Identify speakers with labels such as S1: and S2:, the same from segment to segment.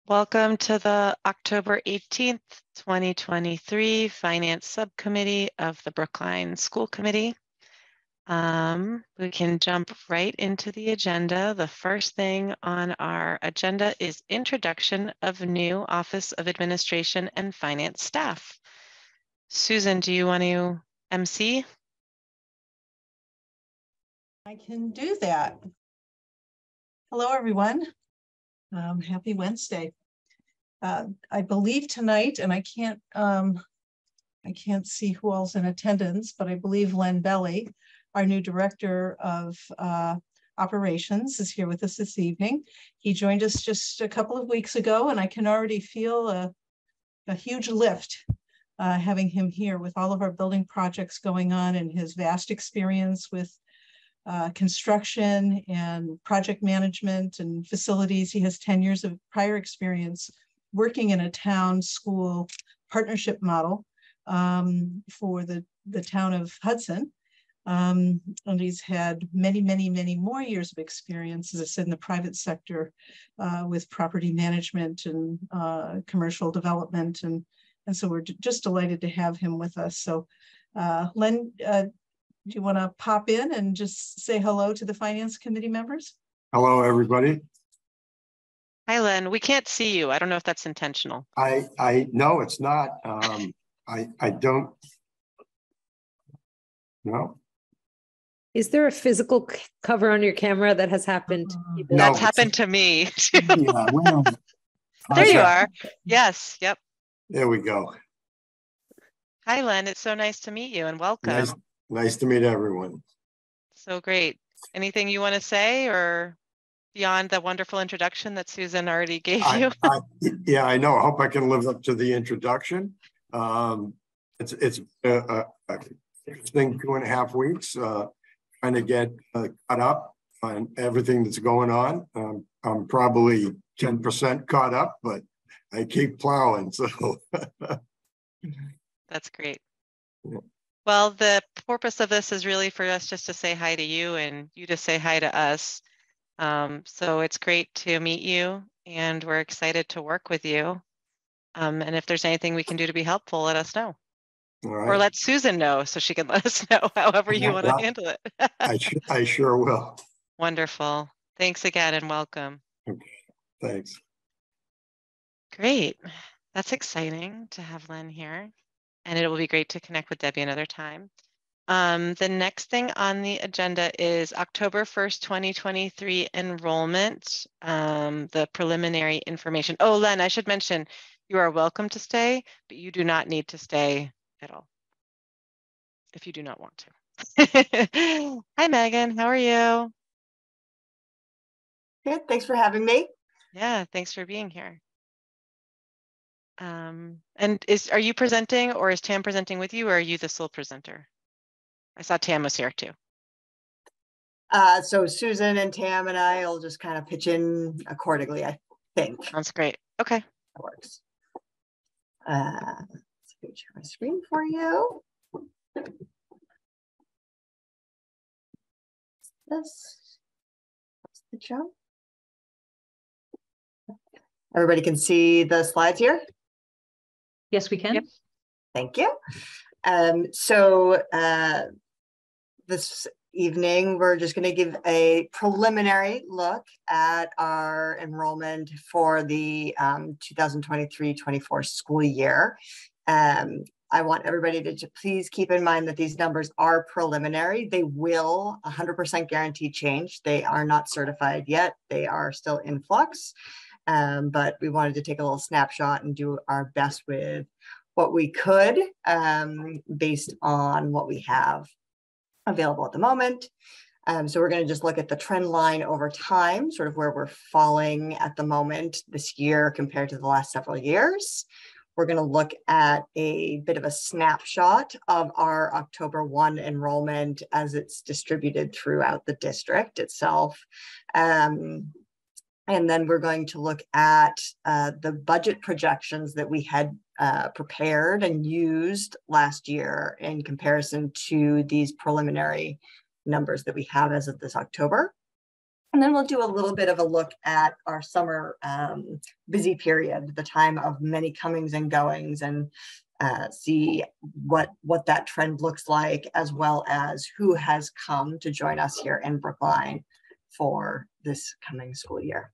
S1: Welcome to the October 18th, 2023 Finance Subcommittee of the Brookline School Committee. We can jump right into the agenda. The first thing on our agenda is introduction of new Office of Administration and Finance staff. Susan, do you want to MC?
S2: I can do that. Hello, everyone. Happy Wednesday. I believe tonight, and I can't see who else in attendance, but I believe Len Belly, our new Director of Operations, is here with us this evening. He joined us just a couple of weeks ago, and I can already feel a huge lift having him here with all of our building projects going on and his vast experience with construction and project management and facilities. He has 10 years of prior experience working in a town school partnership model for the town of Hudson. And he's had many more years of experience, as I said, in the private sector with property management and commercial development. And so we're just delighted to have him with us. So Len, do you want to pop in and just say hello to the Finance Committee members?
S3: Hello, everybody.
S1: Hi, Len. We can't see you. I don't know if that's intentional.
S3: I know it's not. I don't know.
S4: Is there a physical cover on your camera that has happened?
S1: No, that's happened to me.
S3: Yeah, well,
S1: there you are. Yes. Yep.
S3: There we go.
S1: Hi, Len. It's so nice to meet you and welcome.
S3: Nice to meet everyone.
S1: So great. Anything you want to say or beyond the wonderful introduction that Susan already gave you?
S3: Yeah, I know. I hope I can live up to the introduction. It's interesting 2.5 weeks trying to get caught up on everything that's going on. I'm probably 10% caught up, but I keep plowing. So
S1: that's great.
S3: Yeah.
S1: Well, the purpose of this is really for us just to say hi to you and you to say hi to us. So it's great to meet you and we're excited to work with you. And if there's anything we can do to be helpful, let us know.
S3: Right.
S1: Or let Susan know so she can let us know however you want to handle it.
S3: I sure will.
S1: Wonderful. Thanks again and welcome.
S3: Okay, thanks.
S1: Great. That's exciting to have Len here. And it will be great to connect with Debbie another time. The next thing on the agenda is October 1st, 2023 enrollment, the preliminary information. Oh, Len, I should mention, you are welcome to stay, but you do not need to stay at all if you do not want to. Hi, Megan. How are you?
S5: Good. Thanks for having me.
S1: Yeah, thanks for being here. And are you presenting or is Tam presenting with you or are you the sole presenter? I saw Tam was here too.
S5: So Susan and Tam and I will just kind of pitch in accordingly, I think.
S1: Sounds great. Okay.
S5: That works. Let's share my screen for you. That's the jump. Everybody can see the slides here?
S4: Yes, we can.
S1: Yep.
S5: Thank you. So this evening, we're just going to give a preliminary look at our enrollment for the 2023-24 school year. I want everybody to please keep in mind that these numbers are preliminary. They will 100% guaranteed change. They are not certified yet. They are still in flux. But we wanted to take a little snapshot and do our best with what we could based on what we have available at the moment. So we're going to just look at the trend line over time, sort of where we're falling at the moment this year compared to the last several years. We're going to look at a bit of a snapshot of our October 1 enrollment as it's distributed throughout the district itself. And then we're going to look at the budget projections that we had prepared and used last year in comparison to these preliminary numbers that we have as of this October. And then we'll do a little bit of a look at our summer busy period, the time of many comings and goings, and see what that trend looks like, as well as who has come to join us here in Brookline for this coming school year.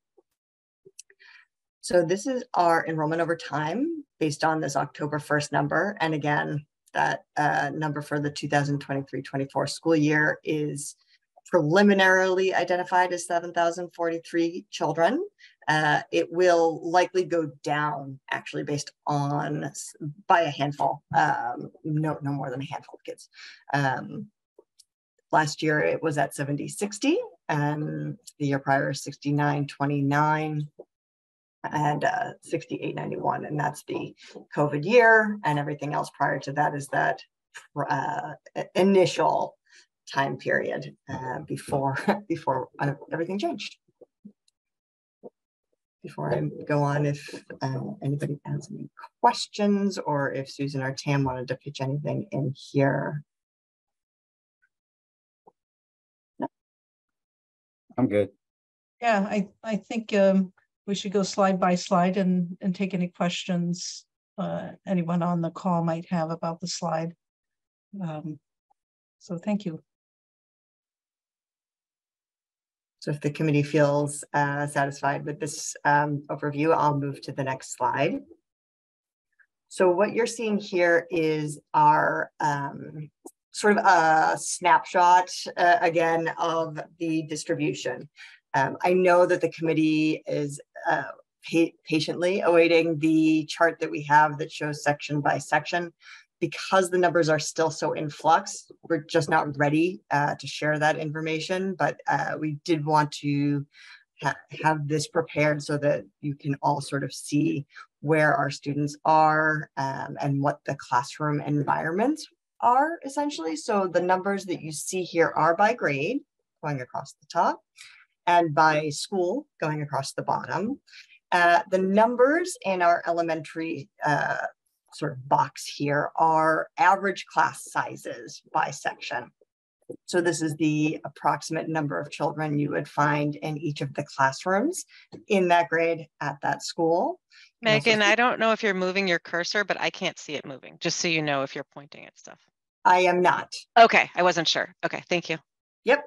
S5: So this is our enrollment over time based on this October 1st number. And again, that number for the 2023-24 school year is preliminarily identified as 7,043 children. It will likely go down actually based on by a handful, no more than a handful of kids. Last year it was at 70-60, the year prior 69-29, and 68-91, and that's the COVID year, and everything else prior to that is that initial time period before everything changed. Before I go on, if anybody has any questions, or if Susan or Tam wanted to pitch anything in here. No?
S6: I'm good.
S2: Yeah, I think we should go slide by slide and take any questions anyone on the call might have about the slide. So thank you.
S5: So if the committee feels satisfied with this overview, I'll move to the next slide. So what you're seeing here is our sort of a snapshot again of the distribution. I know that the committee is patiently awaiting the chart that we have that shows section by section. Because the numbers are still so in flux, we're just not ready to share that information, but we did want to have this prepared so that you can all sort of see where our students are and what the classroom environments are essentially. So the numbers that you see here are by grade going across the top and by school going across the bottom. The numbers in our elementary sort of box here are average class sizes by section. So this is the approximate number of children you would find in each of the classrooms in that grade at that school.
S1: Megan, I don't know if you're moving your cursor, but I can't see it moving, just so you know if you're pointing at stuff.
S5: I am not.
S1: Okay, I wasn't sure. Okay, thank you.
S5: Yep.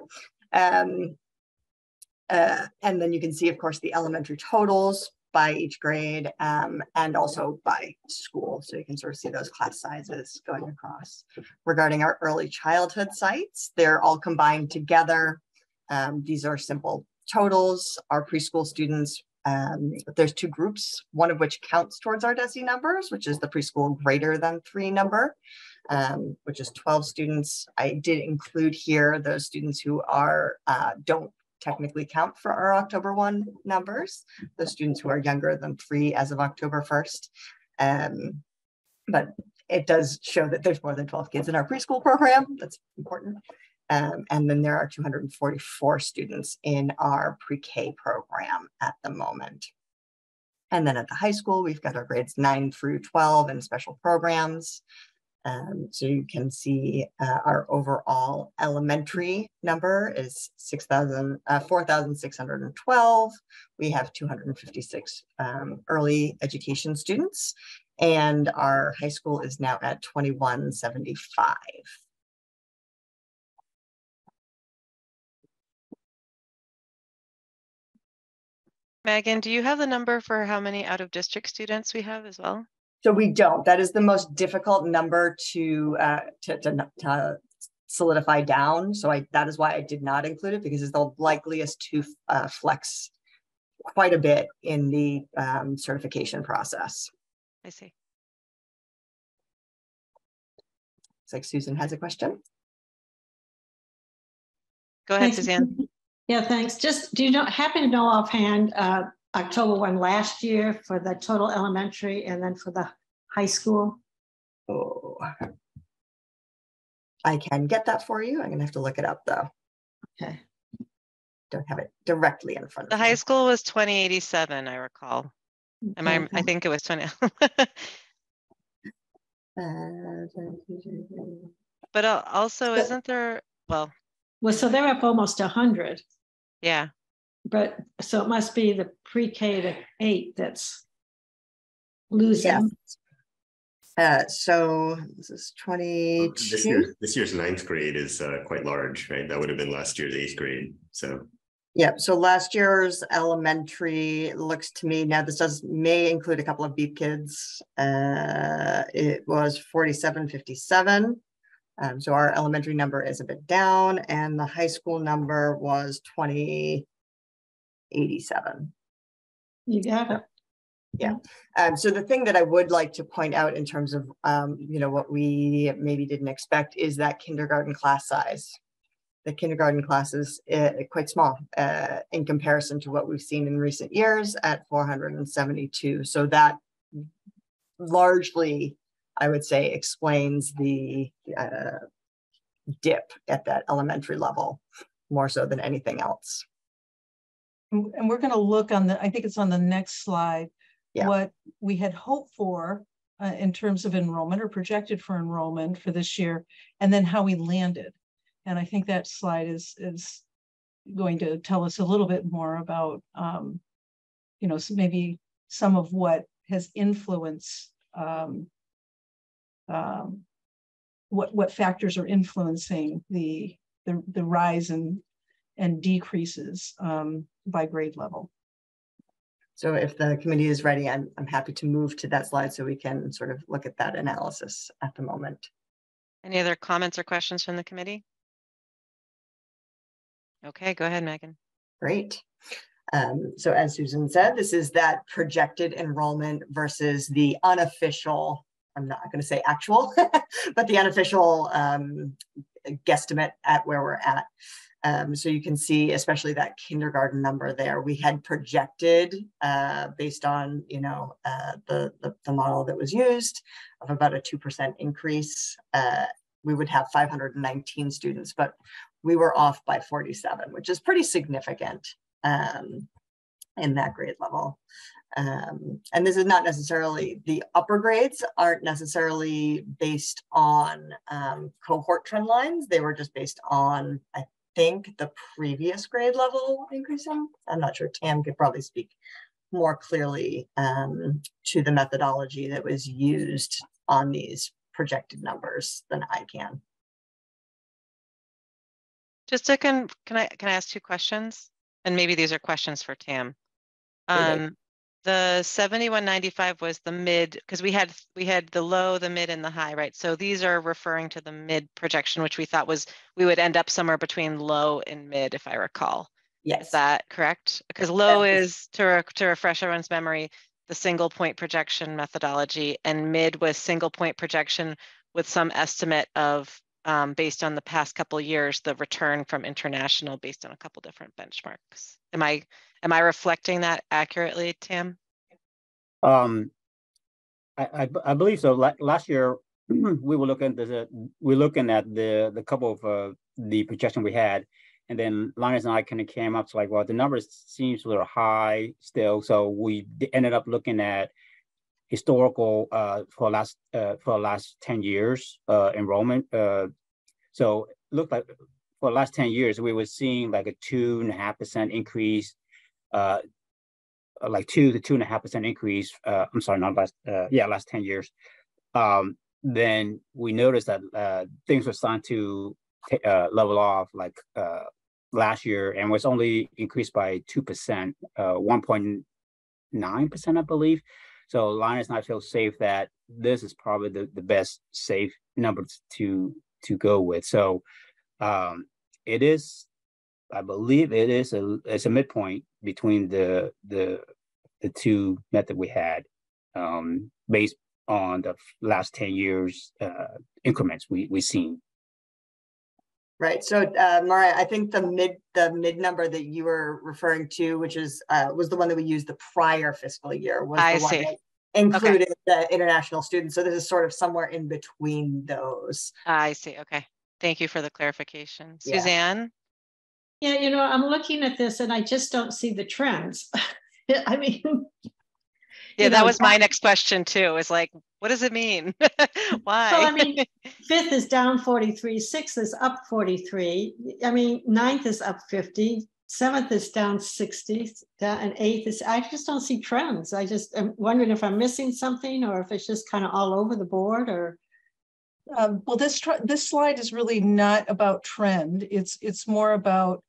S5: And then you can see, of course, the elementary totals by each grade and also by school. So you can sort of see those class sizes going across. Regarding our early childhood sites, they're all combined together. These are simple totals. Our preschool students, there's two groups, one of which counts towards our DESI numbers, which is the preschool greater than 3 number, which is 12 students. I did include here those students who are don't technically count for our October 1 numbers, the students who are younger than 3 as of October 1st. But it does show that there's more than 12 kids in our preschool program. That's important. And then there are 244 students in our pre-K program at the moment. And then at the high school, we've got our grades 9 through 12 and special programs. So you can see our overall elementary number is 4,612. We have 256 early education students, and our high school is now at 2175.
S1: Megan, do you have the number for how many out-of-district students we have as well?
S5: So we don't. That is the most difficult number to solidify down. So that is why I did not include it, because it's the likeliest to flex quite a bit in the certification process.
S1: I see.
S5: Looks like Susan has a question.
S1: Go ahead,
S7: Thanks.
S1: Suzanne.
S7: Yeah, thanks. Just, do you happen to know offhand October 1 last year for the total elementary and then for the high school?
S5: Oh, I can get that for you. I'm gonna have to look it up though.
S7: Okay.
S5: Don't have it directly in front of
S1: The
S5: me.
S1: high school was 2087, I recall.
S7: Okay.
S1: I think it was 20. But also, isn't there, well,
S7: Well, so they're up almost 100.
S1: yeah.
S7: But so it must be the pre-K to 8 that's losing.
S5: So this is 22.
S8: This year's ninth grade is quite large, right? That would have been last year's 8th grade. So
S5: Yeah, so last year's elementary looks to me, now this may include a couple of beep kids. It was 4757. So our elementary number is a bit down, and the high school number was 2087.
S7: You got it.
S5: Yeah. So the thing that I would like to point out in terms of, what we maybe didn't expect is that kindergarten class size. The kindergarten class is quite small in comparison to what we've seen in recent years at 472. So that largely, I would say, explains the dip at that elementary level more so than anything else.
S2: And we're going to look on I think it's on the next slide, what we had hoped for in terms of enrollment or projected for enrollment for this year, and then how we landed. And I think that slide is going to tell us a little bit more about, so maybe some of what has influenced, what factors are influencing the rise and decreases by grade level.
S5: So if the committee is ready, I'm happy to move to that slide so we can sort of look at that analysis at the moment.
S1: Any other comments or questions from the committee? Okay, go ahead, Megan.
S5: Great. So as Susan said, this is that projected enrollment versus the unofficial, I'm not going to say actual, but the unofficial guesstimate at where we're at. So you can see, especially that kindergarten number there, we had projected based on, the model that was used of about a 2% increase. We would have 519 students, but we were off by 47, which is pretty significant in that grade level. And this is not necessarily, the upper grades aren't necessarily based on cohort trend lines. They were just based on, I think, the previous grade level increasing. I'm not sure, Tam could probably speak more clearly to the methodology that was used on these projected numbers than I can.
S1: Just to can I ask 2 questions? And maybe these are questions for Tam. The 7195 was the mid, because we had the low, the mid, and the high, right? So these are referring to the mid projection, which we thought was we would end up somewhere between low and mid, if I recall.
S5: Yes.
S1: Is that correct? Because low is, to refresh everyone's memory, the single point projection methodology, and mid was single point projection with some estimate of based on the past couple of years, the return from international based on a couple different benchmarks. Am I reflecting that accurately, Tam?
S6: I believe so. Last year, we were looking at the couple of the projection we had, and then Linus and I kind of came up to like, well, the numbers seems a little high still, so we ended up looking at historical for the last 10 years enrollment. So it looked like for the last 10 years we were seeing like a 2.5% increase, like 2 to 2.5% increase. I'm sorry, not last. Last 10 years. Then we noticed that things were starting to level off like last year, and was only increased by 2%, 1.9%, I believe. So Linus and I feel safe that this is probably the best safe number to go with. So it is, I believe it is it's a midpoint between the two method we had based on the last 10 years increments we've seen.
S5: Right. So Mariah, I think the mid number that you were referring to, which is was the one that we used the prior fiscal year, was the one that included the international students. So this is sort of somewhere in between those.
S1: I see. Okay. Thank you for the clarification.
S5: Yeah.
S1: Suzanne?
S7: Yeah, I'm looking at this and I just don't see the trends. I mean,
S1: yeah, that was my next question too. Is like, what does it mean? Why?
S7: Well, I mean, 5th is down 43, 6th is up 43. I mean, 9th is up 50, 7th is down 60, and 8th is, I just don't see trends. I just am wondering if I'm missing something or if it's just kind of all over the board or.
S2: Well, this slide is really not about trend. It's more about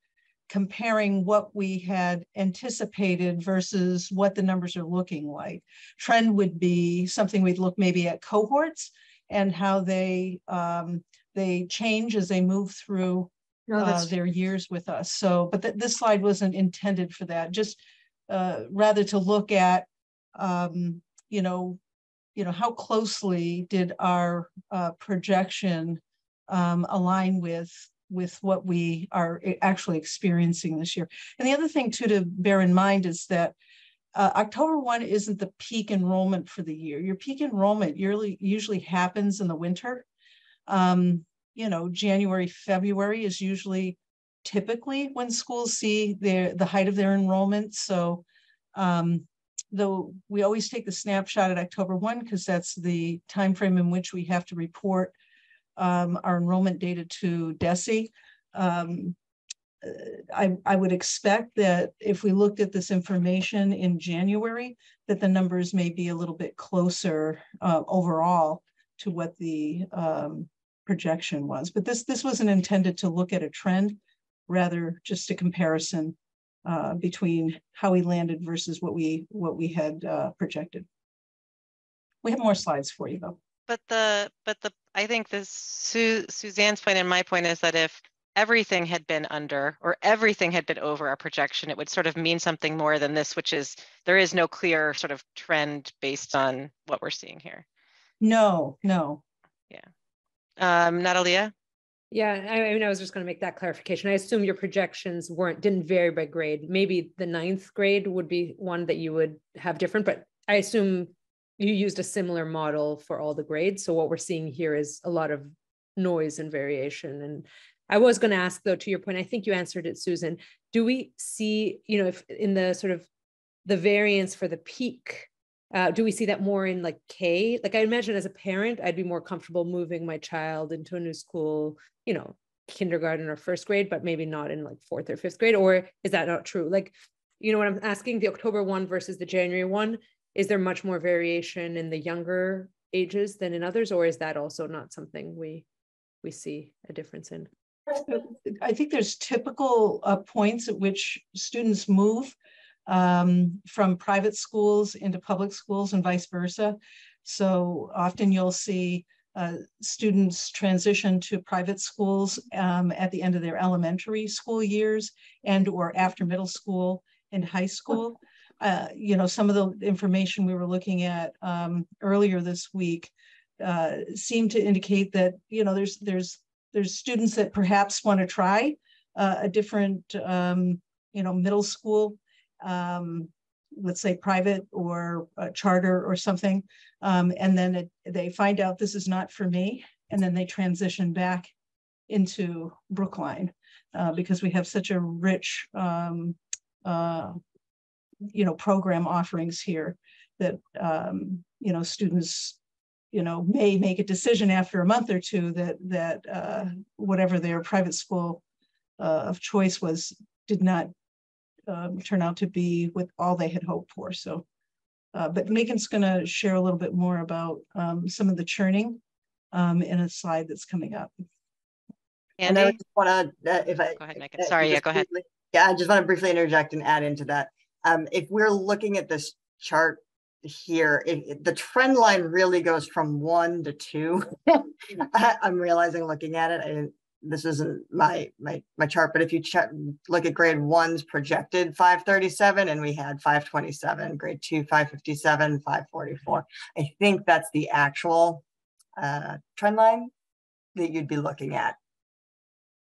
S2: comparing what we had anticipated versus what the numbers are looking like. Trend would be something we'd look maybe at cohorts and how they change as they move through their years with us. So, but this slide wasn't intended for that. Just rather to look at, how closely did our projection align with what we are actually experiencing this year. And the other thing too to bear in mind is that October 1 isn't the peak enrollment for the year. Your peak enrollment usually happens in the winter. January, February is usually typically when schools see the height of their enrollment. So though we always take the snapshot at October 1 because that's the time frame in which we have to report our enrollment data to DESE. I would expect that if we looked at this information in January, that the numbers may be a little bit closer overall to what the projection was. But this wasn't intended to look at a trend, rather just a comparison between how we landed versus what we had projected. We have more slides for you though.
S1: But I think this Suzanne's point and my point is that if everything had been under or everything had been over our projection, it would sort of mean something more than this, which is there is no clear sort of trend based on what we're seeing here.
S2: No.
S1: Yeah. Natalia?
S4: Yeah, I was just going to make that clarification. I assume your projections didn't vary by grade. Maybe the 9th grade would be one that you would have different, but I assume you used a similar model for all the grades. So what we're seeing here is a lot of noise and variation. And I was going to ask though, to your point, I think you answered it, Susan. Do we see, if in the sort of the variance for the peak, do we see that more in like K? Like I imagine as a parent, I'd be more comfortable moving my child into a new school, kindergarten or 1st grade, but maybe not in like 4th or 5th grade, or is that not true? Like, what I'm asking, the October 1 versus the January 1, is there much more variation in the younger ages than in others, or is that also not something we see a difference in?
S2: I think there's typical points at which students move from private schools into public schools and vice versa. So often you'll see students transition to private schools at the end of their elementary school years and or after middle school and high school. Some of the information we were looking at earlier this week seemed to indicate that, there's students that perhaps want to try a different, middle school, let's say private or charter or something. And then they find out this is not for me. And then they transition back into Brookline because we have such a rich, program offerings here that, students, may make a decision after a month or two that whatever their private school of choice was did not turn out to be what all they had hoped for. So, but Megan's going to share a little bit more about some of the churning in a slide that's coming up.
S5: And I just want to,
S1: go ahead, Megan. Sorry, go ahead.
S5: Yeah, I just want to briefly interject and add into that. If we're looking at this chart here, the trend line really goes from 1 to 2. I'm realizing looking at it, this isn't my chart, but if you look at grade 1's projected 537 and we had 527, grade 2 557, 544. I think that's the actual trend line that you'd be looking at.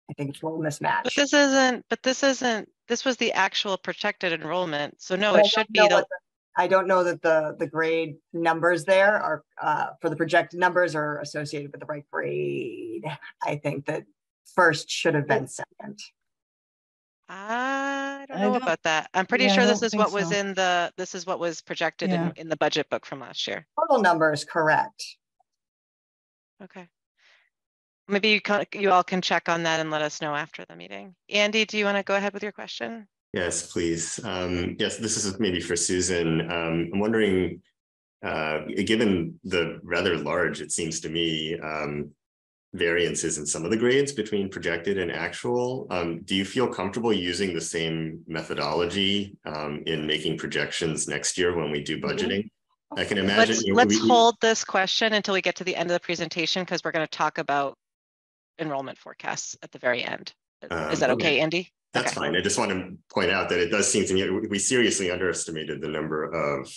S5: I think it's a little mismatched.
S1: But this was the actual projected enrollment. So no, it should be
S5: I don't know that the grade numbers there are for the projected numbers are associated with the right grade. I think that 1st should have been 2nd.
S1: I don't know about that. I'm pretty sure this is what was this is what was projected in the budget book from last year.
S5: Total number is correct.
S1: Okay. maybe you all can check on that and let us know after the meeting. Andy, do you want to go ahead with your question?
S8: Yes, please. Yes, this is maybe for Susan. I'm wondering, given the rather large, it seems to me, variances in some of the grades between projected and actual, do you feel comfortable using the same methodology in making projections next year when we do budgeting? I can imagine.
S1: Let's hold this question until we get to the end of the presentation, because we're going to talk about enrollment forecasts at the very end. Is that okay, Andy?
S8: That's fine. I just want to point out that it does seem to me we seriously underestimated the number of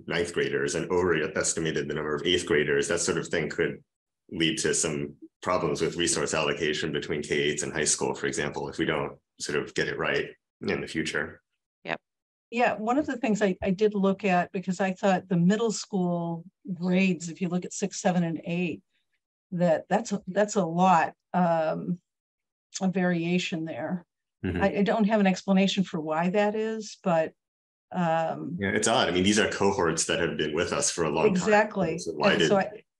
S8: ninth graders and overestimated the number of eighth graders. That sort of thing could lead to some problems with resource allocation between K-8s and high school, for example, if we don't sort of get it right in the future.
S1: Yep.
S2: Yeah, one of the things I did look at, because I thought the middle school grades, if you look at 6, 7, and 8, that's a lot of variation there. Mm-hmm. I don't have an explanation for why that is, but
S8: yeah, it's odd. I mean, these are cohorts that have been with us for a long time.
S2: Exactly.
S8: So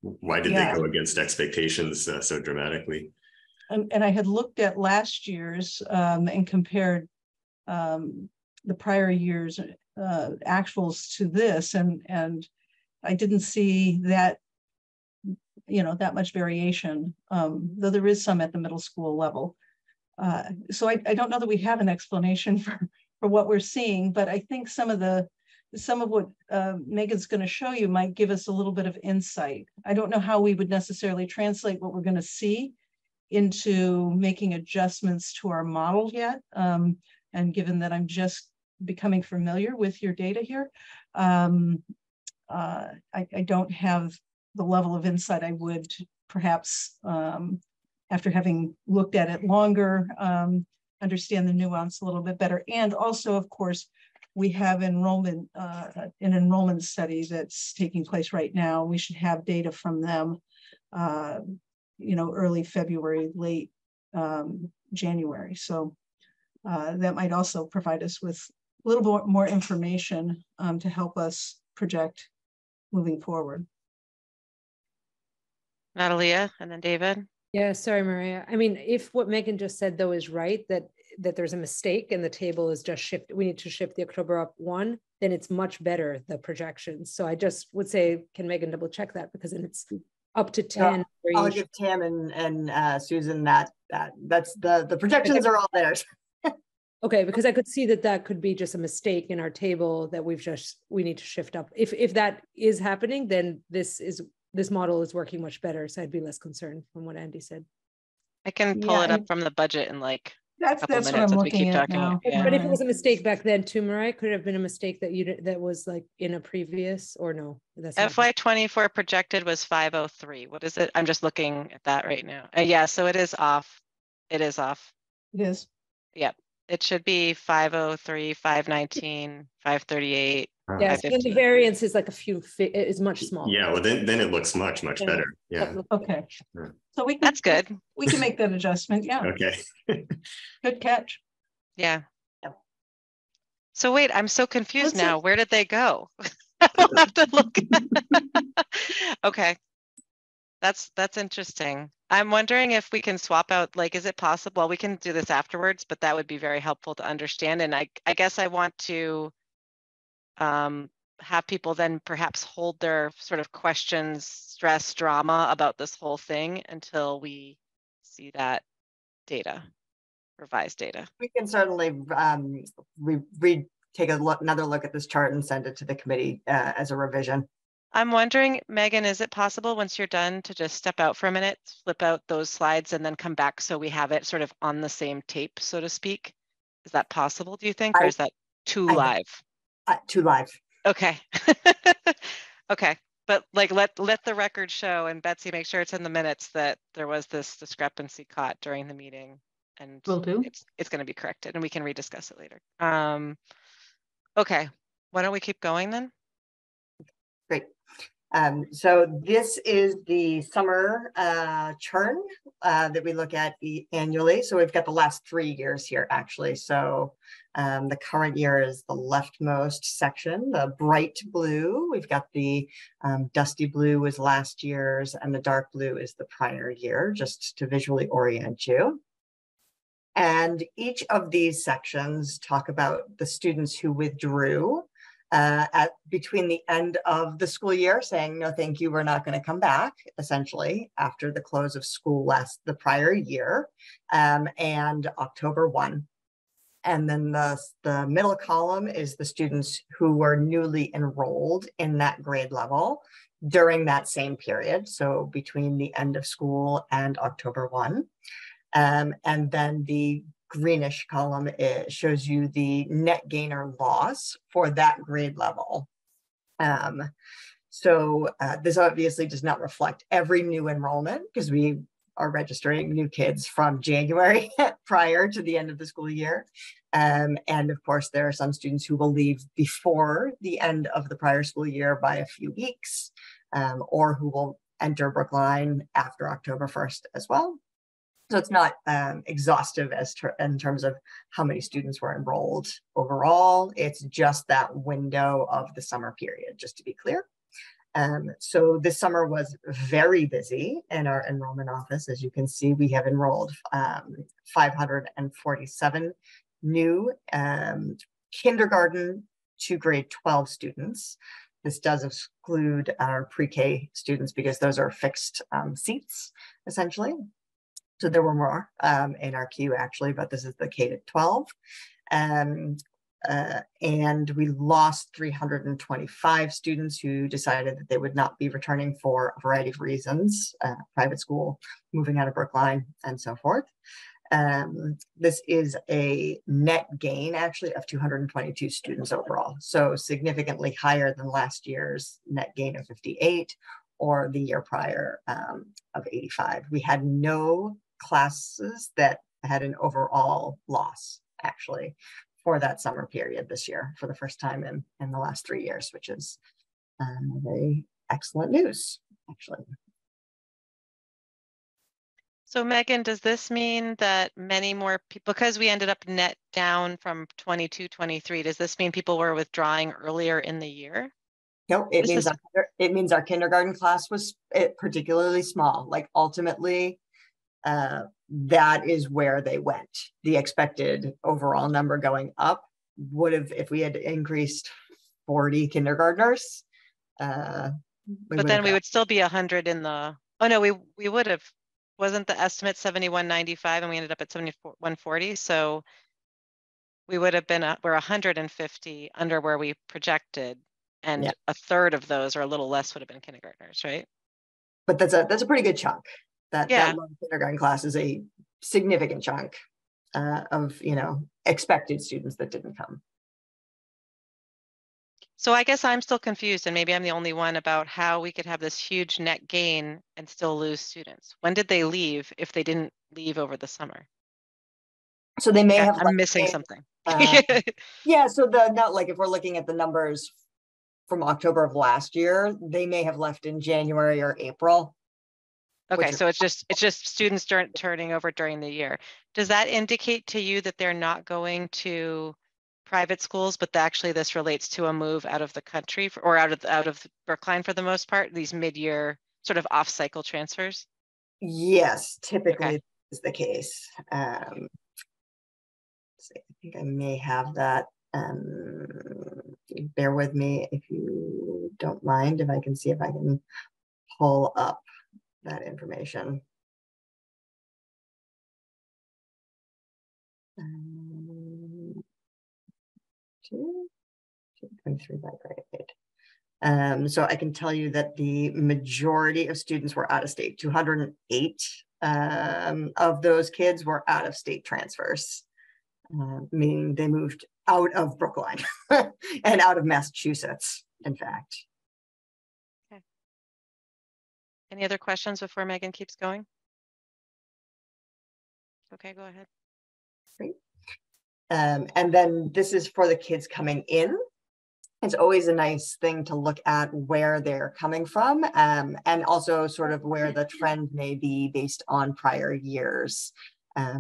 S8: why did they go against expectations so dramatically?
S2: And I had looked at last year's and compared the prior year's actuals to this, and I didn't see that, that much variation, though there is some at the middle school level. So I don't know that we have an explanation for what we're seeing, but I think some of what Megan's going to show you might give us a little bit of insight. I don't know how we would necessarily translate what we're going to see into making adjustments to our model yet. And given that I'm just becoming familiar with your data here, I don't have the level of insight I would perhaps after having looked at it longer, understand the nuance a little bit better. And also, of course, we have an enrollment study that's taking place right now. We should have data from them, early February, late January. So that might also provide us with a little bit more information to help us project moving forward.
S1: Natalia, and then David.
S4: Yeah, sorry, Maria. I mean, if what Megan just said, though, is right, that there's a mistake and the table is just shifted, we need to shift the October up 1, then it's much better, the projections. So I just would say, can Megan double check that? Because then it's up to 10.
S5: Yeah, I'll give Tam and Susan that's the projections are all theirs.
S4: Okay, because I could see that could be just a mistake in our table that we need to shift up. If that is happening, then this model is working much better. So I'd be less concerned from what Andy said.
S1: I can pull it up from the budget in like
S2: that's what I'm looking at now.
S1: Yeah.
S4: But if it was a mistake back then too, Mariah, could it have been a mistake that was like in a previous, or no? That's
S1: FY24 projected was 503. What is it? I'm just looking at that right now. Yeah, so it is off. It is off.
S2: It is.
S1: Yep. It should be 503, 519, 538.
S4: Yes, and the variance is like is much smaller.
S8: Yeah, well then it looks much better. Yeah.
S2: Okay. So
S1: that's good.
S2: We can make that adjustment. Yeah.
S8: Okay.
S2: Good catch.
S1: Yeah. So wait, I'm so confused now. Where did they go? I'll have to look. Okay. That's interesting. I'm wondering if we can swap out, like, is it possible? Well, we can do this afterwards, but that would be very helpful to understand. And I guess I want to have people then perhaps hold their sort of questions, stress, drama about this whole thing until we see that data, revised data.
S5: We can certainly take another look at this chart and send it to the committee as a revision.
S1: I'm wondering, Megan, is it possible once you're done to just step out for a minute, flip out those slides and then come back so we have it sort of on the same tape, so to speak? Is that possible, do you think, or is that too live?
S5: Too live.
S1: Okay. Okay. But like let the record show, and Betsy, make sure it's in the minutes that there was this discrepancy caught during the meeting, and
S2: will do.
S1: It's going to be corrected and we can rediscuss it later. Okay. Why don't we keep going then?
S5: Great. So this is the summer churn that we look at annually. So we've got the last 3 years here, actually. So the current year is the leftmost section, the bright blue. We've got the dusty blue was last year's, and the dark blue is the prior year, just to visually orient you. And each of these sections talk about the students who withdrew between the end of the school year, saying, no, thank you, we're not going to come back, essentially, after the close of school the prior year, and October 1. And then the middle column is the students who were newly enrolled in that grade level during that same period, so between the end of school and October 1. And then the greenish column, it shows you the net gain or loss for that grade level. So this obviously does not reflect every new enrollment, because we are registering new kids from January prior to the end of the school year. And of course, there are some students who will leave before the end of the prior school year by a few weeks, or who will enter Brookline after October 1st as well. So it's not exhaustive in terms of how many students were enrolled overall. It's just that window of the summer period, just to be clear. So this summer was very busy in our enrollment office. As you can see, we have enrolled 547 new kindergarten to grade 12 students. This does exclude our pre-K students because those are fixed seats, essentially. So there were more in our queue, actually, but this is the K-12. And we lost 325 students who decided that they would not be returning for a variety of reasons, private school, moving out of Brookline, and so forth. This is a net gain, actually, of 222 students overall. So significantly higher than last year's net gain of 58 or the year prior of 85. We had no classes that had an overall loss, actually, for that summer period this year, for the first time in the last 3 years, which is very excellent news, actually.
S1: So Megan, does this mean that many more people, because we ended up net down from 22, 23, does this mean people were withdrawing earlier in the year?
S5: No, it means our kindergarten class was particularly small. Like ultimately, that is where they went. The expected overall number going up would have, if we had increased 40 kindergartners. But
S1: then we would still be 100 in the, oh no, we would have, wasn't the estimate 7195 and we ended up at 7140. So we would have been, we're 150 under where we projected. And yeah, a third of those or a little less would have been kindergartners, right?
S5: But that's a pretty good chunk. That kindergarten class is a significant chunk of, expected students that didn't come.
S1: So I guess I'm still confused, and maybe I'm the only one, about how we could have this huge net gain and still lose students. When did they leave if they didn't leave over the summer?
S5: So they may have.
S1: I'm missing something.
S5: Yeah. So if we're looking at the numbers from October of last year, they may have left in January or April.
S1: Okay, so it's just students turning over during the year. Does that indicate to you that they're not going to private schools, but actually this relates to a move out of the country or out of Brookline for the most part, these mid-year sort of off-cycle transfers?
S5: Yes, typically is the case. I think I may have that. Bear with me if you don't mind, if I can see if I can pull up that information. 23 by grade. So I can tell you that the majority of students were out of state. 208 of those kids were out of state transfers, meaning they moved out of Brookline and out of Massachusetts, in fact.
S1: Okay. Any other questions before Megan keeps going? Okay, go ahead.
S5: Great. And then this is for the kids coming in it's always a nice thing to look at where they're coming from, and also sort of where the trend may be based on prior years.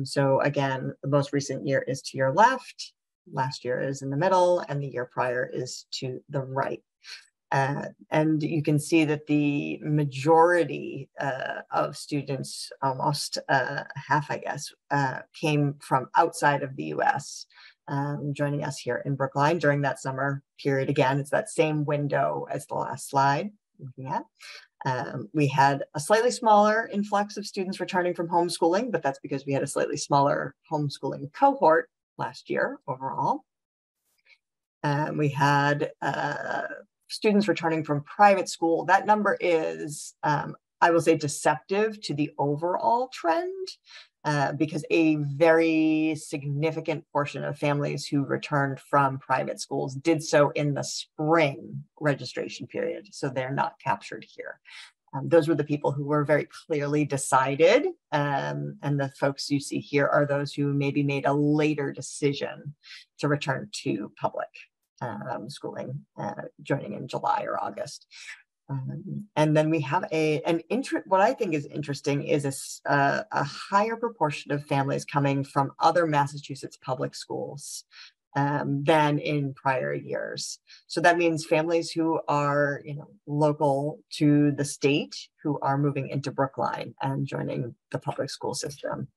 S5: So again, the most recent year is to your left, last year is in the middle, and the year prior is to the right. And you can see that the majority of students, almost half, I guess, came from outside of the US, joining us here in Brookline during that summer period. Again, it's that same window as the last slide. Looking at. We had a slightly smaller influx of students returning from homeschooling, but that's because we had a slightly smaller homeschooling cohort last year overall. We had students returning from private school. That number is, I will say, deceptive to the overall trend, because a very significant portion of families who returned from private schools did so in the spring registration period. So they're not captured here. Those were the people who were very clearly decided. And the folks you see here are those who maybe made a later decision to return to public schooling, joining in July or August. And then we have what I think is interesting is a higher proportion of families coming from other Massachusetts public schools than in prior years. So that means families who are, local to the state, who are moving into Brookline and joining the public school system.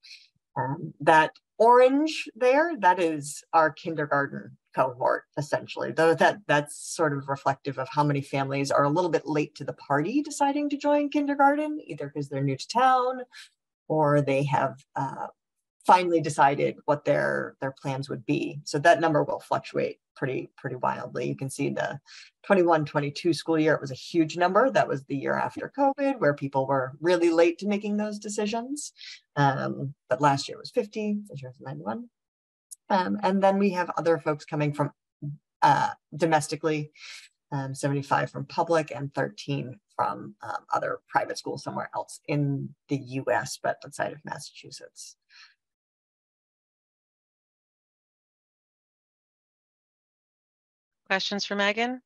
S5: That orange there, that is our kindergarten cohort, essentially, though that's sort of reflective of how many families are a little bit late to the party deciding to join kindergarten, either because they're new to town or they have finally decided what their plans would be. So that number will fluctuate pretty wildly. You can see the 21-22 school year, it was a huge number. That was the year after COVID, where people were really late to making those decisions. But last year was 50, this year was 91. And then we have other folks coming from domestically, 75 from public and 13 from other private schools somewhere else in the US, but outside of Massachusetts.
S1: Questions for Megan?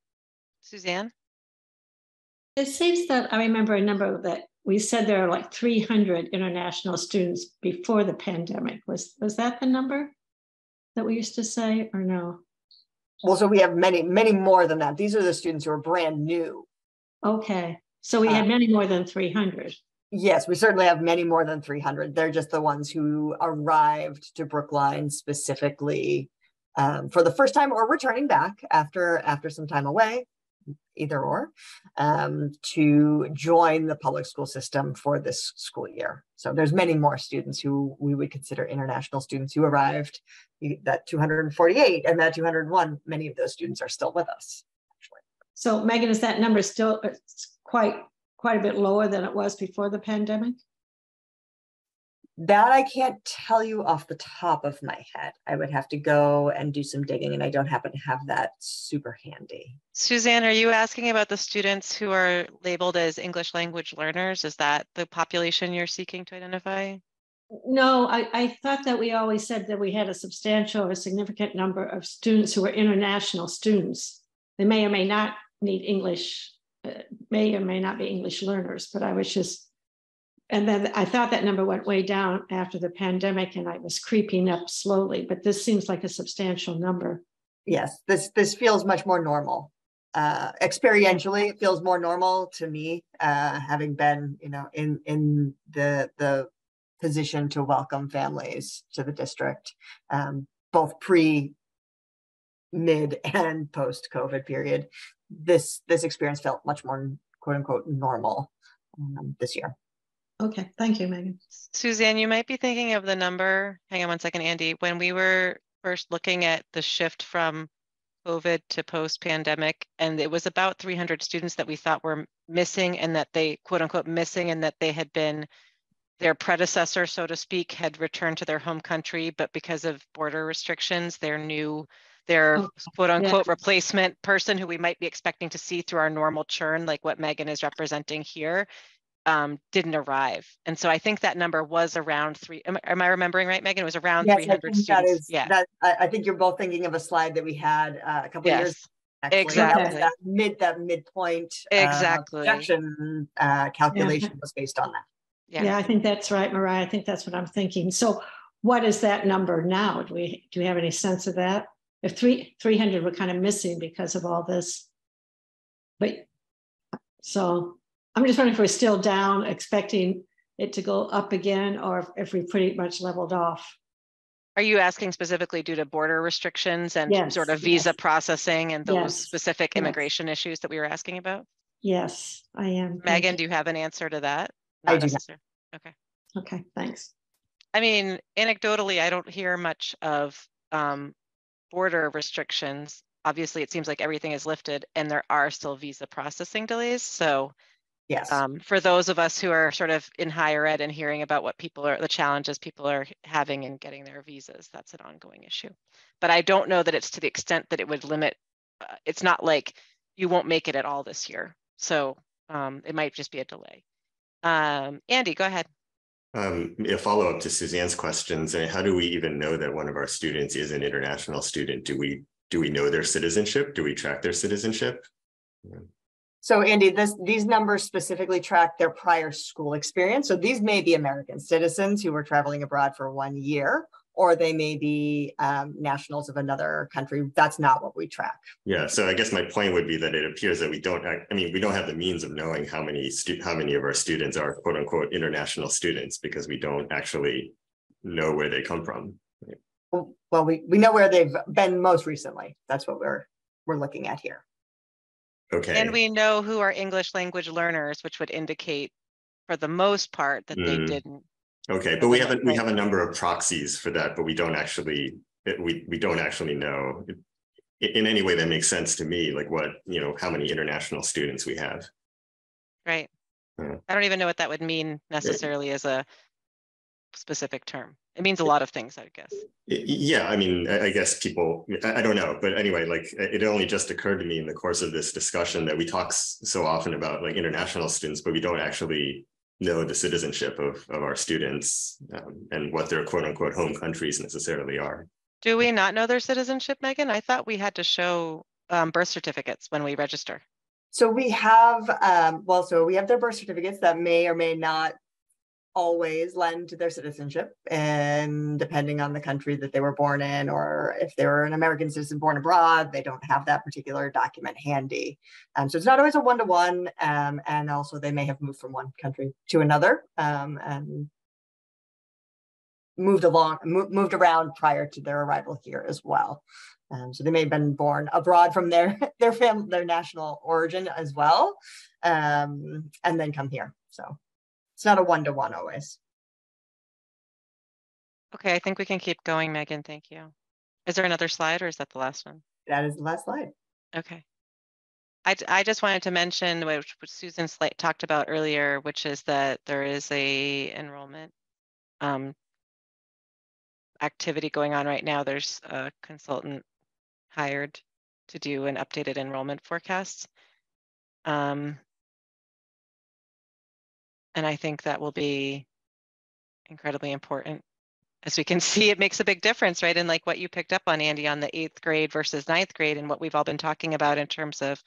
S1: Suzanne?
S7: It seems that I remember a number that we said there are like 300 international students before the pandemic. Was that the number that we used to say, or no?
S5: Well, so we have many more than that. These are the students who are brand new.
S7: Okay, so we had many more than 300.
S5: Yes, we certainly have many more than 300. They're just the ones who arrived to Brookline specifically for the first time or returning back after some time away, either or, to join the public school system for this school year. So there's many more students who we would consider international students who arrived, that 248 and that 201, many of those students are still with us, actually.
S7: So Megan, is that number still quite a bit lower than it was before the pandemic?
S5: That I can't tell you off the top of my head. I would have to go and do some digging, and I don't happen to have that super handy.
S1: Suzanne, are you asking about the students who are labeled as English language learners? Is that the population you're seeking to identify?
S7: No, I thought that we always said that we had a substantial or significant number of students who were international students. They may or may not need English, may or may not be English learners, but I was just, and then I thought that number went way down after the pandemic and I was creeping up slowly, but this seems like a substantial number.
S5: Yes, this feels much more normal. Experientially, it feels more normal to me, having been, in the position to welcome families to the district, both pre, mid, and post-COVID period. This experience felt much more, quote unquote, normal this year.
S7: Okay, thank you, Megan.
S1: Suzanne, you might be thinking of the number, hang on one second, Andy, when we were first looking at the shift from COVID to post-pandemic, and it was about 300 students that we thought were missing, and that they, quote unquote, missing, and that they had been, their predecessor, so to speak, had returned to their home country, but because of border restrictions, their quote unquote replacement person who we might be expecting to see through our normal churn, like what Megan is representing here, didn't arrive. And so I think that number was around am I remembering right, Megan? It was around 300 students.
S5: I think you're both thinking of a slide that we had a couple of years actually.
S1: Exactly.
S5: That midpoint
S1: Exactly.
S5: projection calculation was based on that.
S7: Yeah, I think that's right, Mariah. I think that's what I'm thinking. So what is that number now? Do we have any sense of that? If 300 were kind of missing because of all this. But so I'm just wondering if we're still down, expecting it to go up again, or if we pretty much leveled off.
S1: Are you asking specifically due to border restrictions and
S7: Yes,
S1: sort of visa processing and those
S7: Yes,
S1: specific
S7: yes.
S1: immigration issues that we were asking about?
S7: Yes, I am.
S1: Megan, do you have an answer to that?
S5: I do not.
S1: Necessary. Okay.
S7: Okay, thanks.
S1: I mean, anecdotally, I don't hear much of border restrictions. Obviously, it seems like everything is lifted and there are still visa processing delays. So
S5: Yes.
S1: for those of us who are sort of in higher ed and hearing about what the challenges people are having in getting their visas, that's an ongoing issue. But I don't know that it's to the extent that it would limit. It's not like you won't make it at all this year. So it might just be a delay. Andy, go ahead.
S8: A follow-up to Suzanne's questions. How do we even know that one of our students is an international student? Do we know their citizenship? Do we track their citizenship? Yeah.
S5: So Andy, these numbers specifically track their prior school experience. So these may be American citizens who were traveling abroad for 1 year, or they may be nationals of another country. That's not what we track.
S8: Yeah, so I guess my point would be that it appears that we don't have the means of knowing how many of our students are quote unquote international students, because we don't actually know where they come from.
S5: Well, we know where they've been most recently. That's what we're looking at here.
S8: Okay.
S1: And we know who are English language learners, which would indicate for the most part that they didn't.
S8: Okay, but we have a number of proxies for that, but we don't actually know in any way that makes sense to me, like what, how many international students we have.
S1: Right.
S8: Yeah.
S1: I don't even know what that would mean necessarily as a specific term. It means a lot of things, I guess.
S8: Yeah, I mean, I guess people, I don't know, but anyway, like it only just occurred to me in the course of this discussion that we talk so often about like international students, but we don't actually know the citizenship of our students and what their quote unquote home countries necessarily are.
S1: Do we not know their citizenship, Megan? I thought we had to show birth certificates when we register.
S5: So we have, we have their birth certificates that may or may not always lend to their citizenship, and depending on the country that they were born in, or if they were an American citizen born abroad, they don't have that particular document handy. So it's not always a one-to-one, and also they may have moved from one country to another and moved around prior to their arrival here as well. So they may have been born abroad from their national origin as well, and then come here. So it's not a one-to-one always.
S1: Okay, I think we can keep going, Megan. Thank you. Is there another slide, or is that the last one?
S5: That is the last slide.
S1: Okay. I just wanted to mention what Susan talked about earlier, which is that there is a enrollment activity going on right now. There's a consultant hired to do an updated enrollment forecast. And I think that will be incredibly important. As we can see, it makes a big difference, right? And like what you picked up on, Andy, on the 8th grade versus 9th grade, and what we've all been talking about in terms of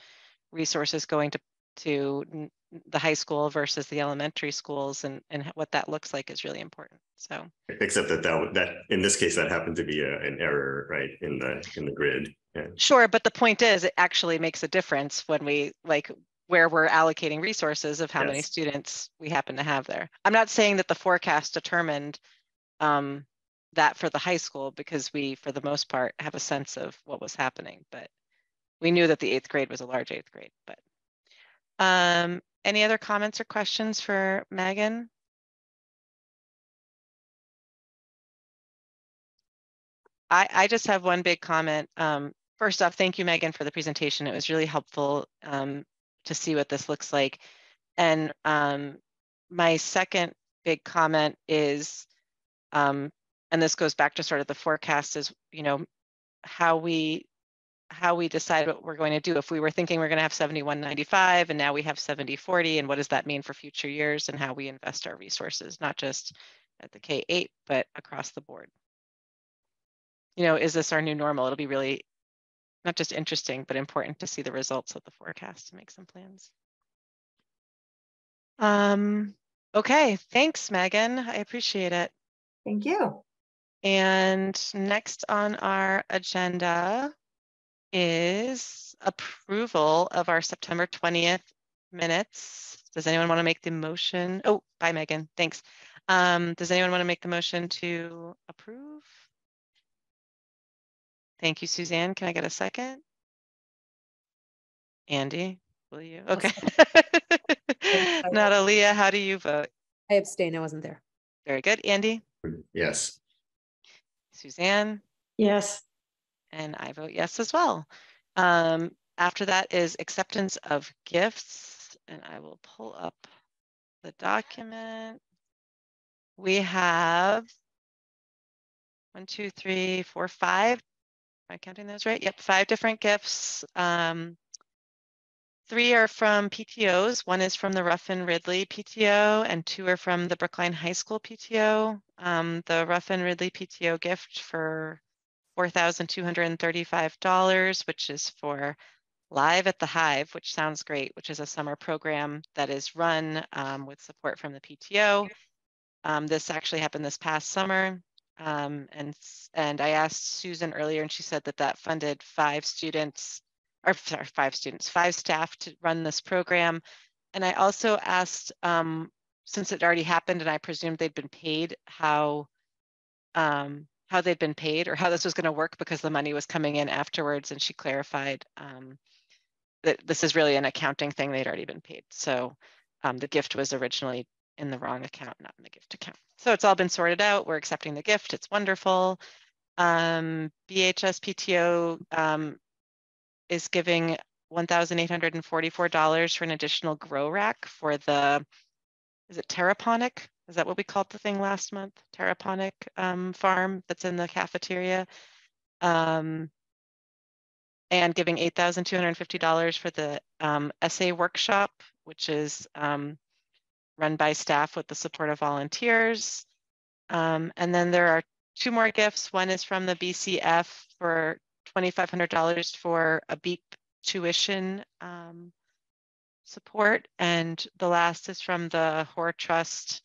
S1: resources going to the high school versus the elementary schools, and what that looks like is really important. So, except
S8: that in this case, that happened to be an error, right, in the grid. Yeah.
S1: Sure, but the point is, it actually makes a difference when we where we're allocating resources of how many students we happen to have there. I'm not saying that the forecast determined that for the high school, because we, for the most part, have a sense of what was happening, but we knew that the 8th grade was a large 8th grade. But any other comments or questions for Megan? I just have one big comment. First off, thank you, Megan, for the presentation. It was really helpful to see what this looks like. And my second big comment is, and this goes back to sort of the forecast, is, how we decide what we're going to do. If we were thinking we're going to have 7195 and now we have 7040, and what does that mean for future years, and how we invest our resources, not just at the K-8, but across the board. Is this our new normal? It'll be really not just interesting, but important to see the results of the forecast to make some plans. Okay, thanks, Megan. I appreciate it.
S5: Thank you.
S1: And next on our agenda is approval of our September 20th minutes. Does anyone want to make the motion? Oh, bye, Megan. Thanks. Does anyone want to make the motion to approve? Thank you, Suzanne. Can I get a second? Andy, will you? Okay. Natalia, how do you vote?
S4: I abstain. I wasn't there.
S1: Very good. Andy?
S8: Yes.
S1: Suzanne?
S7: Yes.
S1: And I vote yes as well. After that is acceptance of gifts, and I will pull up the document. We have 1, 2, 3, 4, 5. Am I counting those right? Yep, 5 different gifts. 3 are from PTOs. 1 is from the Ruffin Ridley PTO, and 2 are from the Brookline High School PTO. The Ruffin Ridley PTO gift for $4,235, which is for Live at the Hive, which sounds great, which is a summer program that is run with support from the PTO. This actually happened this past summer. And I asked Susan earlier, and she said that funded 5 students, or sorry, 5 students, 5 staff to run this program. And I also asked, since it already happened and I presumed they'd been paid, how they'd been paid or how this was going to work, because the money was coming in afterwards. And she clarified that this is really an accounting thing. They'd already been paid. So the gift was originally in the wrong account, not in the gift account. So it's all been sorted out. We're accepting the gift. It's wonderful. BHS PTO is giving $1,844 for an additional grow rack for the, is it terraponic? Is that what we called the thing last month? Terraponic farm that's in the cafeteria. And giving $8,250 for the essay workshop, which is run by staff with the support of volunteers. And then there are 2 more gifts. One is from the BCF for $2,500 for a BEEP tuition support. And the last is from the Hoare Trust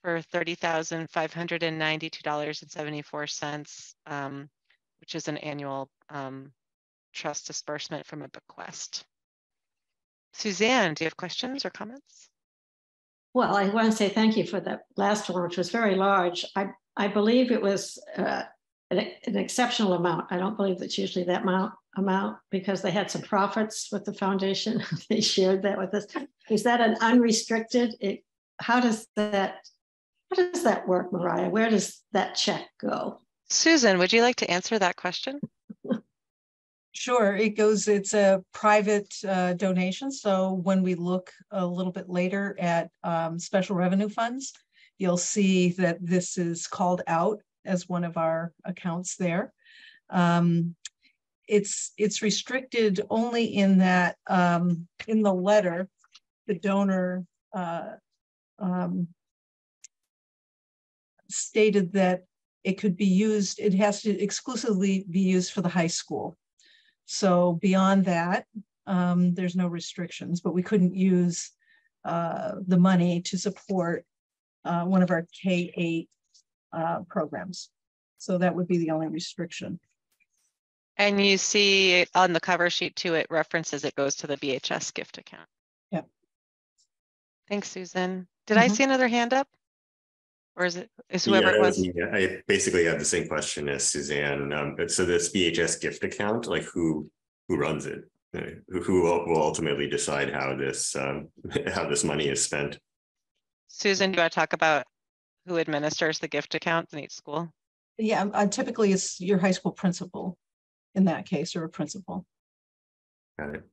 S1: for $30,592.74, which is an annual trust disbursement from a bequest. Suzanne, do you have questions or comments?
S7: Well, I want to say thank you for that last one, which was very large. I believe it was an exceptional amount. I don't believe it's usually that amount because they had some profits with the foundation. They shared that with us. Is that an unrestricted? How does that work, Mariah? Where does that check go?
S1: Susan, would you like to answer that question?
S2: Sure, it's a private donation. So when we look a little bit later at special revenue funds, you'll see that this is called out as one of our accounts there. It's restricted only in that in the letter, the donor stated that it could be used, it has to exclusively be used for the high school. So beyond that, there's no restrictions, but we couldn't use the money to support one of our K-8 programs. So that would be the only restriction.
S1: And you see on the cover sheet too, it references it goes to the BHS gift account.
S2: Yep.
S1: Thanks, Susan. Did I see another hand up? Or is whoever it was?
S8: Yeah, I basically had the same question as Suzanne. So this BHS gift account, like who runs it? Who will ultimately decide how this money is spent?
S1: Susan, do you want to talk about who administers the gift account in each school?
S2: Yeah, typically it's your high school principal in that case, or a principal.
S8: Got it.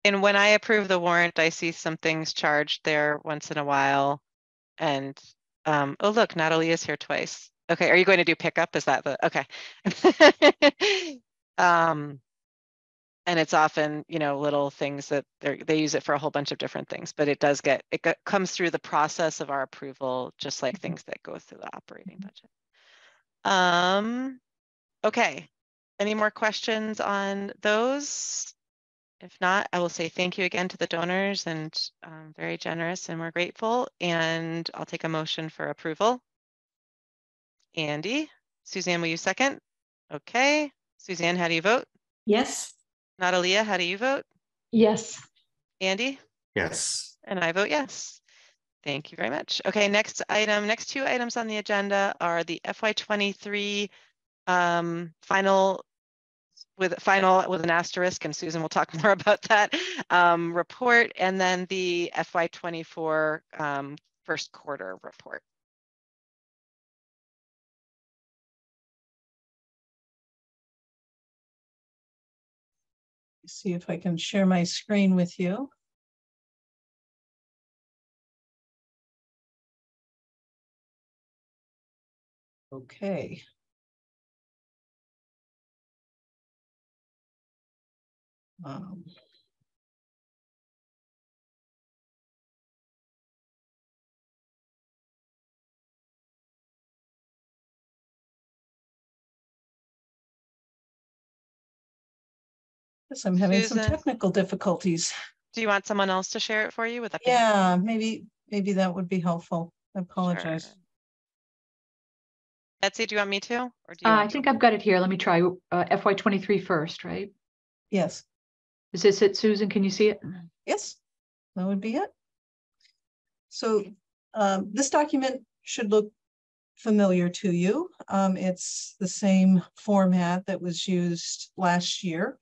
S1: And when I approve the warrant, I see some things charged there once in a while. And oh, look, Natalie is here twice. Okay, are you going to do pickup? Is that the, okay. And it's often, little things that they use it for a whole bunch of different things, but it comes through the process of our approval, just like things that go through the operating budget. Okay, Any more questions on those? If not, I will say thank you again to the donors and very generous, and we're grateful. And I'll take a motion for approval. Andy, Suzanne, will you second? Okay. Suzanne, how do you vote?
S7: Yes.
S1: Natalia, how do you vote?
S7: Yes.
S1: Andy?
S8: Yes.
S1: And I vote yes. Thank you very much. Okay, next two items on the agenda are the FY23 final with an asterisk, and Susan will talk more about that report, and then the FY24 first quarter report.
S2: See if I can share my screen with you. Okay. Yes, I'm having some
S1: Susan,
S2: technical difficulties.
S1: do you want someone else to share it for you? Would that be
S2: Yeah, maybe that would be helpful. I apologize.
S1: Sure. Betsy, do you want me to? Or do you
S9: I think I've got it here. Let me try FY23 first, right?
S2: Yes.
S9: Is this it, Susan? Can you see it?
S2: Yes, that would be it. So this document should look familiar to you. It's the same format that was used last year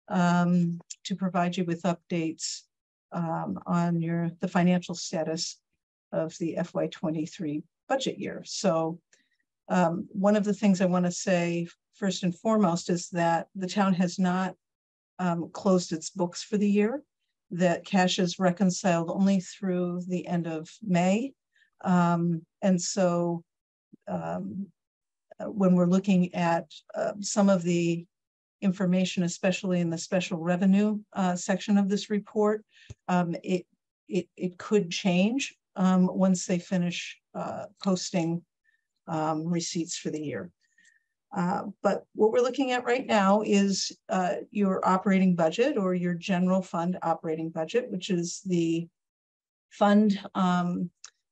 S2: to provide you with updates on the financial status of the FY23 budget year. So one of the things I want to say first and foremost is that the town has not closed its books for the year, that cash is reconciled only through the end of May. And so when we're looking at some of the information, especially in the special revenue section of this report, it could change once they finish posting receipts for the year. But what we're looking at right now is your operating budget, or your general fund operating budget, which is the fund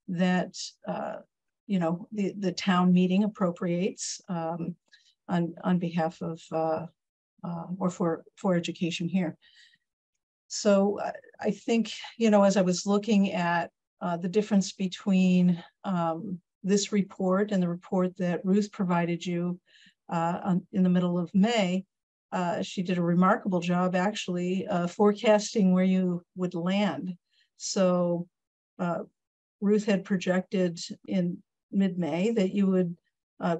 S2: that the town meeting appropriates on behalf of or for education here. So I think, as I was looking at the difference between this report and the report that Ruth provided you in the middle of May, she did a remarkable job actually forecasting where you would land. So Ruth had projected in mid-May that you would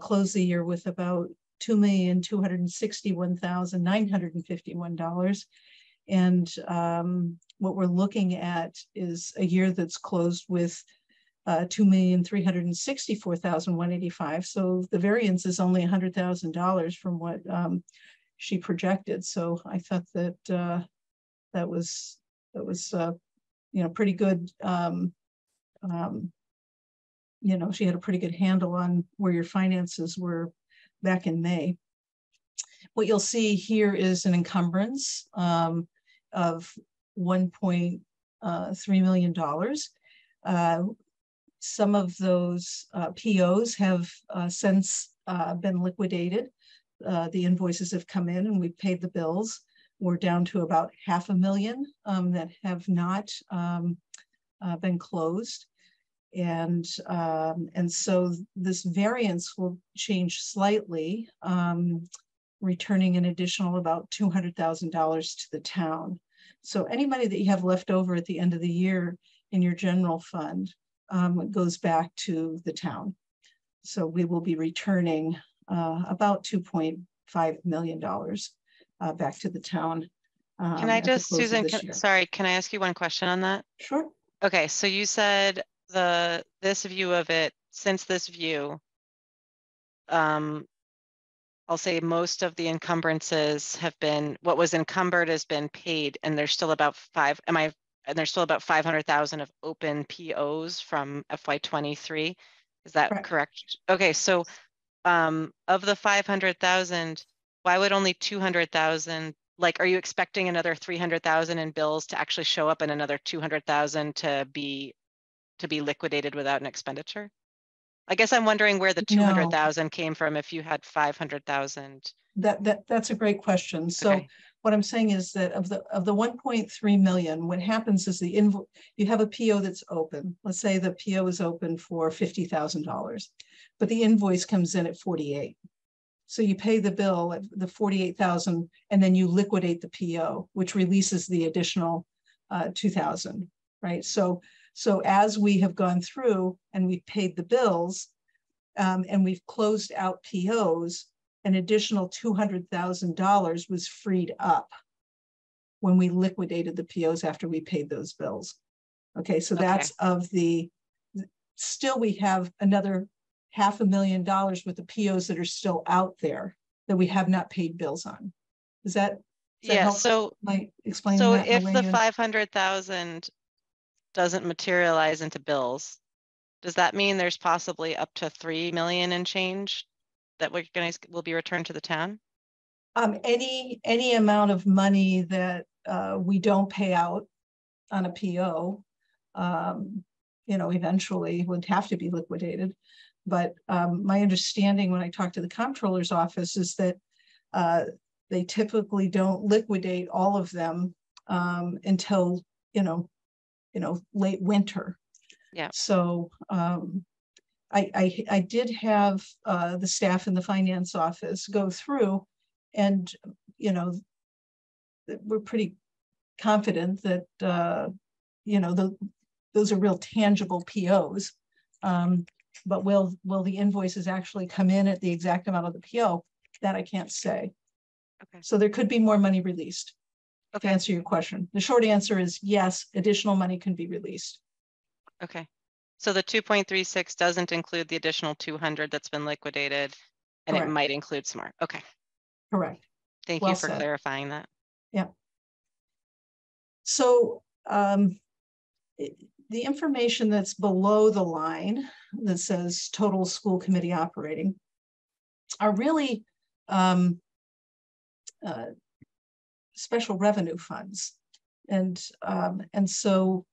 S2: close the year with about $2,261,951. And what we're looking at is a year that's closed with $2,364,185. So the variance is only $100,000 from what she projected. So I thought that that was pretty good. She had a pretty good handle on where your finances were back in May. What you'll see here is an encumbrance of $1.3 million. Some of those POs have since been liquidated. The invoices have come in and we've paid the bills. We're down to about $500,000 that have not been closed. And so this variance will change slightly, returning an additional about $200,000 to the town. So any money that you have left over at the end of the year in your general fund goes back to the town. So we will be returning about $2.5 million back to the town.
S1: Can I just, Susan, sorry, can I ask you one question on that?
S2: Sure.
S1: Okay, so you said this view of it, since this view, I'll say most of the encumbrances have been, what was encumbered has been paid, and there's still about there's still about 500,000 of open POs from FY23. Is that correct? Okay, so of the 500,000, why would only 200,000, like, are you expecting another 300,000 in bills to actually show up and another 200,000 to be liquidated without an expenditure? I guess I'm wondering where the 200,000 came from if you had 500,000.
S2: That's a great question. So
S1: Okay.
S2: what I'm saying is that of the 1.3 million, what happens is you have a PO that's open. Let's say the PO is open for $50,000, but the invoice comes in at 48. So you pay the bill at the 48,000, and then you liquidate the PO, which releases the additional 2,000, right? So as we have gone through and we've paid the bills, and we've closed out POs, an additional $200,000 was freed up when we liquidated the POs after we paid those bills. Okay, so that's still we have another $500,000 worth of POs that are still out there that we have not paid bills on. Does that help?
S1: So
S2: might explain
S1: so
S2: that
S1: if the 500,000 doesn't materialize into bills, does that mean there's possibly up to 3 million in change that will be returned to the town?
S2: Any amount of money that we don't pay out on a PO, eventually would have to be liquidated. But my understanding when I talk to the comptroller's office is that they typically don't liquidate all of them until late winter.
S1: Yeah.
S2: So I did have the staff in the finance office go through, and we're pretty confident that those are real tangible POs. But will the invoices actually come in at the exact amount of the PO? That I can't say.
S1: Okay.
S2: So there could be more money released.
S1: Okay.
S2: To answer your question, the short answer is yes, additional money can be released.
S1: Okay. So the 2.36 doesn't include the additional 200 that's been liquidated, and
S2: Correct.
S1: It might include some more. Okay.
S2: Correct.
S1: Thank
S2: Well
S1: you for
S2: said.
S1: clarifying that.
S2: Yeah. So the information that's below the line that says total school committee operating are really special revenue funds. And so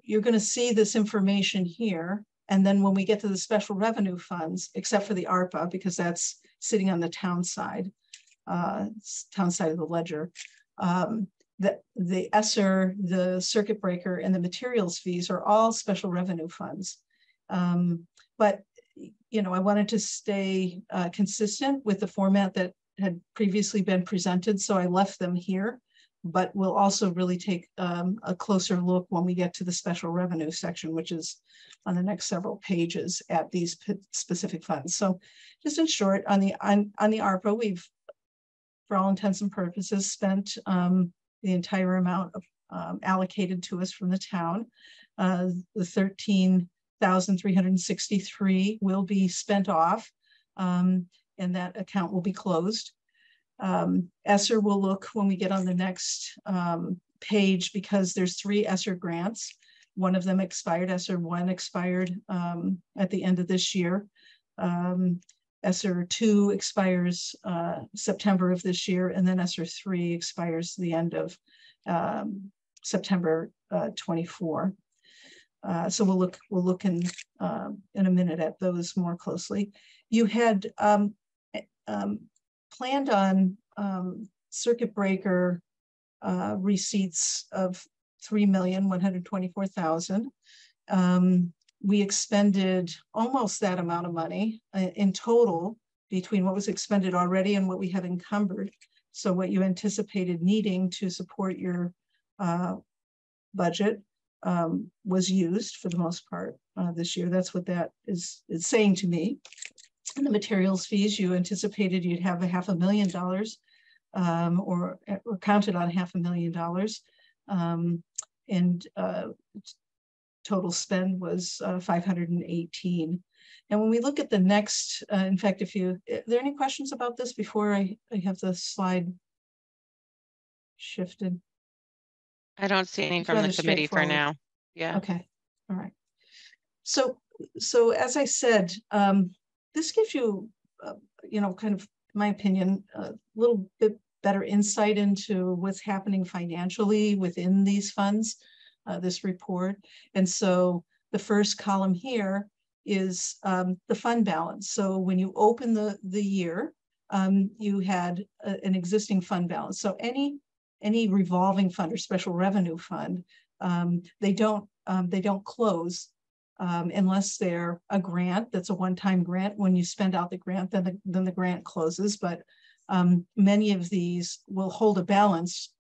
S2: you're going to see this information here. And then when we get to the special revenue funds, except for the ARPA, because that's sitting on the town side of the ledger, the ESSER, the circuit breaker, and the materials fees are all special revenue funds. But, I wanted to stay consistent with the format that had previously been presented, so I left them here. But we'll also really take a closer look when we get to the special revenue section, which is on the next several pages at these specific funds. So just in short, on the ARPA, we've, for all intents and purposes, spent the entire amount allocated to us from the town. The 13,363 will be spent off, and that account will be closed. ESSER will look when we get on the next page, because there's 3 ESSER grants. One of them expired. ESSER 1 expired at the end of this year. ESSER 2 expires September of this year, and then ESSER 3 expires the end of September 24. So we'll look in a minute at those more closely. You had planned on circuit breaker receipts of $3,124,000. We expended almost that amount of money in total between what was expended already and what we have encumbered. So what you anticipated needing to support your budget was used for the most part this year. That's what that is saying to me. And the materials fees, you anticipated you'd have $500,000 or counted on $500,000. And total spend was 518. And when we look at the next, in fact, are there any questions about this before I have the slide shifted?
S1: I don't see any from the committee for now. Yeah.
S2: Okay. All right. So as I said, this gives you, kind of my opinion, a little bit better insight into what's happening financially within these funds, this report. And so the first column here is the fund balance. So when you open the year, you had an existing fund balance. So any revolving fund or special revenue fund, they don't close unless they're a grant. That's a one-time grant. When you spend out the grant, then the grant closes. But many of these will hold a balance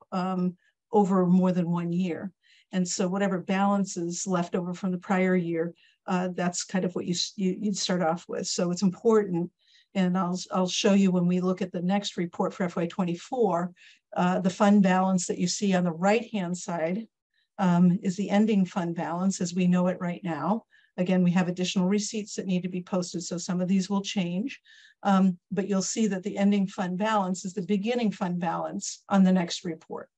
S2: over more than 1 year. And so whatever balance is left over from the prior year, that's kind of what you'd start off with. So it's important. And I'll show you when we look at the next report for FY24, the fund balance that you see on the right-hand side is the ending fund balance as we know it right now. Again, we have additional receipts that need to be posted, so some of these will change. But you'll see that the ending fund balance is the beginning fund balance on the next report.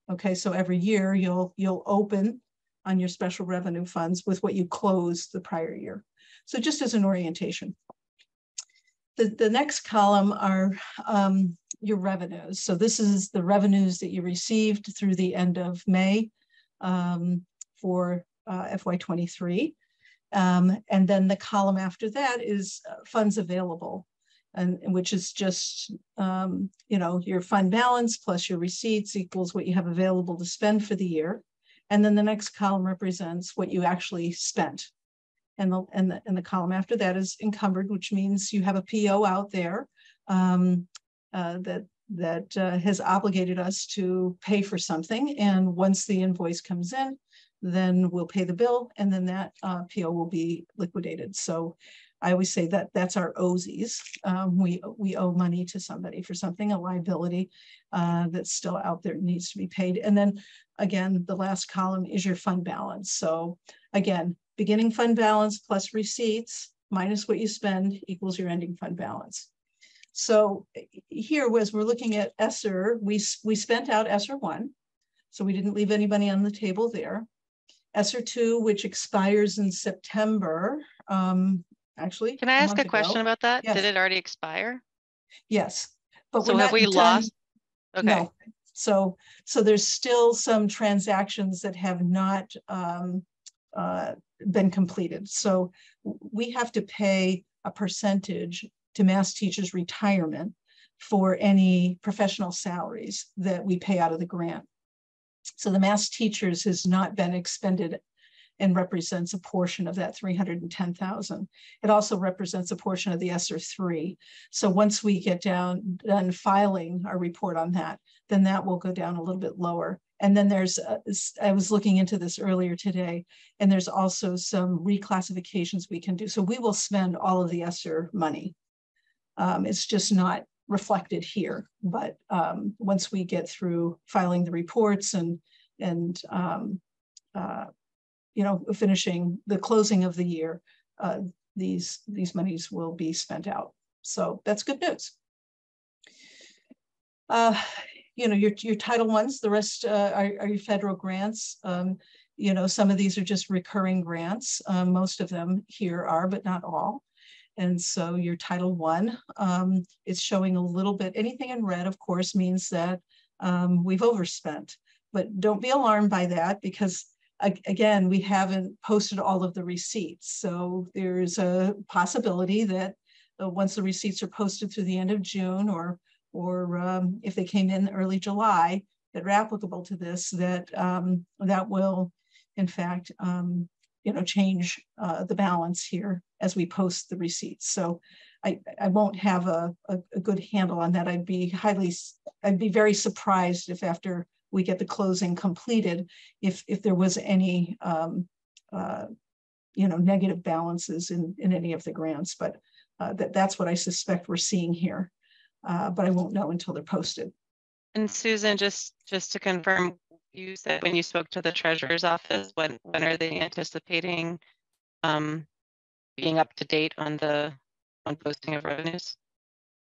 S2: Okay, so every year you'll open on your special revenue funds with what you closed the prior year. So just as an orientation. The next column are your revenues. So this is the revenues that you received through the end of May for FY23. And then the column after that is funds available, and which is just your fund balance plus your receipts equals what you have available to spend for the year. And then the next column represents what you actually spent. And the column after that is encumbered, which means you have a PO out there that has obligated us to pay for something. And once the invoice comes in, then we'll pay the bill, and then that PO will be liquidated. So I always say that that's our OZs. We owe money to somebody for something, a liability that's still out there, needs to be paid. And then again, the last column is your fund balance. So again, beginning fund balance plus receipts minus what you spend equals your ending fund balance. So here, as we're looking at ESSER, we spent out ESSER 1, so we didn't leave anybody on the table there. ESSER 2, which expires in September, actually.
S1: Can I ask a question about that?
S2: Yes.
S1: Did it already expire?
S2: Yes, but
S1: so
S2: we're
S1: have
S2: not
S1: we lost? Okay.
S2: No. So there's still some transactions that have not been completed. So we have to pay a percentage to Mass Teachers Retirement for any professional salaries that we pay out of the grant. So the Mass Teachers has not been expended and represents a portion of that 310,000. It also represents a portion of the ESSER 3. So once we get done filing our report on that, then that will go down a little bit lower. And then there's, I was looking into this earlier today, and there's also some reclassifications we can do. So we will spend all of the ESSER money. It's just not reflected here, but once we get through filing the reports and finishing the closing of the year, these monies will be spent out. So that's good news. Your Title I's, the rest are your federal grants. Some of these are just recurring grants. Most of them here are, but not all. And so your Title I is showing a little bit. Anything in red, of course, means that we've overspent. But don't be alarmed by that, because again, we haven't posted all of the receipts. So there's a possibility that once the receipts are posted through the end of June, or if they came in early July that are applicable to this, that will, in fact, change the balance here as we post the receipts. So I won't have a good handle on that. I'd be very surprised if after we get the closing completed, if there was any negative balances in any of the grants. But that's what I suspect we're seeing here. But I won't know until they're posted.
S1: And Susan, just to confirm, you said when you spoke to the treasurer's office, when are they anticipating being up to date on posting of revenues?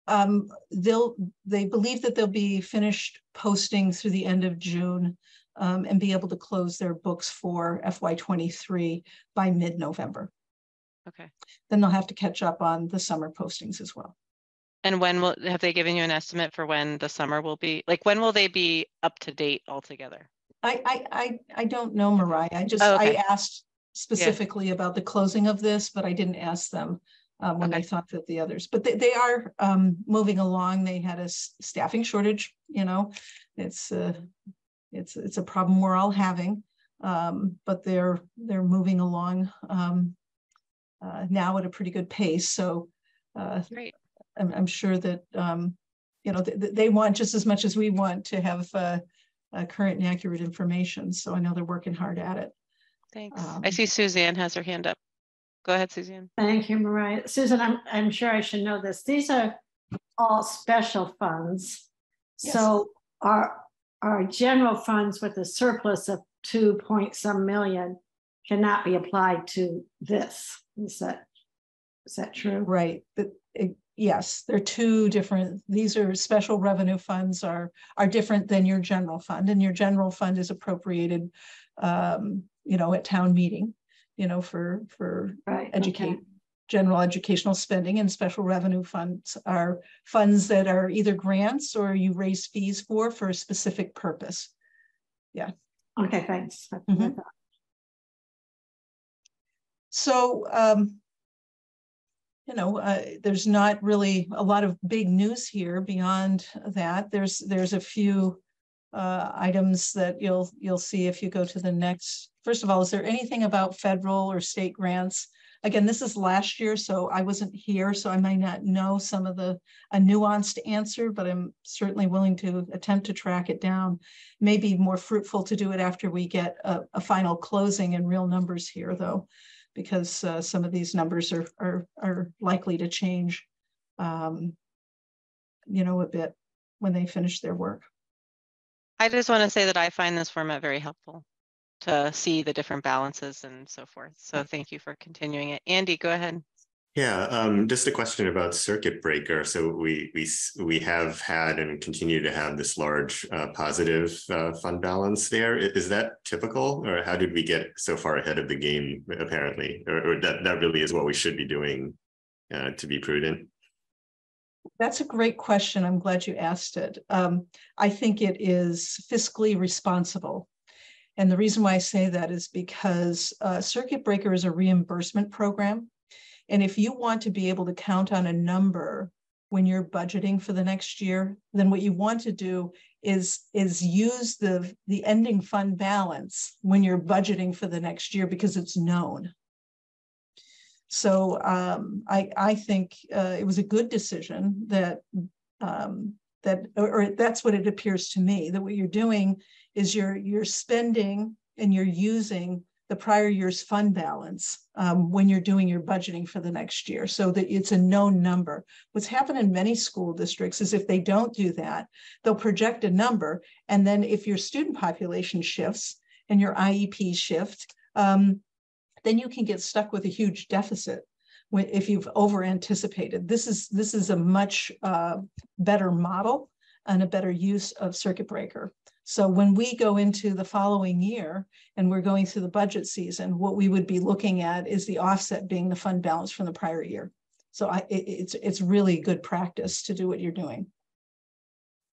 S1: They believe that they'll be finished posting through the end of June and be able to close their books for FY23 by mid-November. Okay. Then they'll have to catch up on the summer postings as well. And have they given you an estimate for when the summer will be? Like, when will they be up to date altogether?
S2: I don't know, Mariah.
S1: Okay.
S2: I asked specifically about the closing of this, but I didn't ask them when they thought that the others, but they are moving along. They had a staffing shortage, it's a problem we're all having, but they're moving along now at a pretty good pace. So
S1: Great.
S2: I'm sure that they want just as much as we want to have current and accurate information. So I know they're working hard at it.
S1: Thanks. I see Suzanne has her hand up. Go ahead, Suzanne.
S7: Thank you, Mariah. Susan, I'm sure I should know this. These are all special funds. Yes. So our general funds with a surplus of 2 point some million cannot be applied to this. Is that true?
S2: Right. Yes, they're two different. These are special revenue funds are different than your general fund, and your general fund is appropriated, at town meeting, for general educational spending, and special revenue funds are funds that are either grants or you raise fees for a specific purpose. Yeah.
S7: Okay, thanks.
S2: Mm-hmm. So, there's not really a lot of big news here beyond that. There's a few items that you'll see if you go to the next. First of all, is there anything about federal or state grants? Again, this is last year, so I wasn't here, so I might not know some of a nuanced answer, but I'm certainly willing to attempt to track it down. Maybe more fruitful to do it after we get a final closing and real numbers here, though, because some of these numbers are likely to change, a bit when they finish their work.
S1: I just want to say that I find this format very helpful to see the different balances and so forth. So thank you for continuing it. Andy, go ahead.
S8: Yeah, just a question about circuit breaker. So we have had and continue to have this large positive fund balance there. Is that typical, or how did we get so far ahead of the game, apparently? Or that really is what we should be doing to be prudent?
S2: That's a great question. I'm glad you asked it. I think it is fiscally responsible. And the reason why I say that is because circuit breaker is a reimbursement program. And if you want to be able to count on a number when you're budgeting for the next year, then what you want to do is use the ending fund balance when you're budgeting for the next year, because it's known. So I think it was a good decision that that's what it appears to me, that what you're doing is you're spending and you're using the prior year's fund balance when you're doing your budgeting for the next year, so that it's a known number. What's happened in many school districts is if they don't do that, they'll project a number, and then if your student population shifts and your IEP shift, then you can get stuck with a huge deficit if you've over anticipated. This is a much better model and a better use of circuit breaker. So when we go into the following year and we're going through the budget season, what we would be looking at is the offset being the fund balance from the prior year. So it's really good practice to do what you're doing.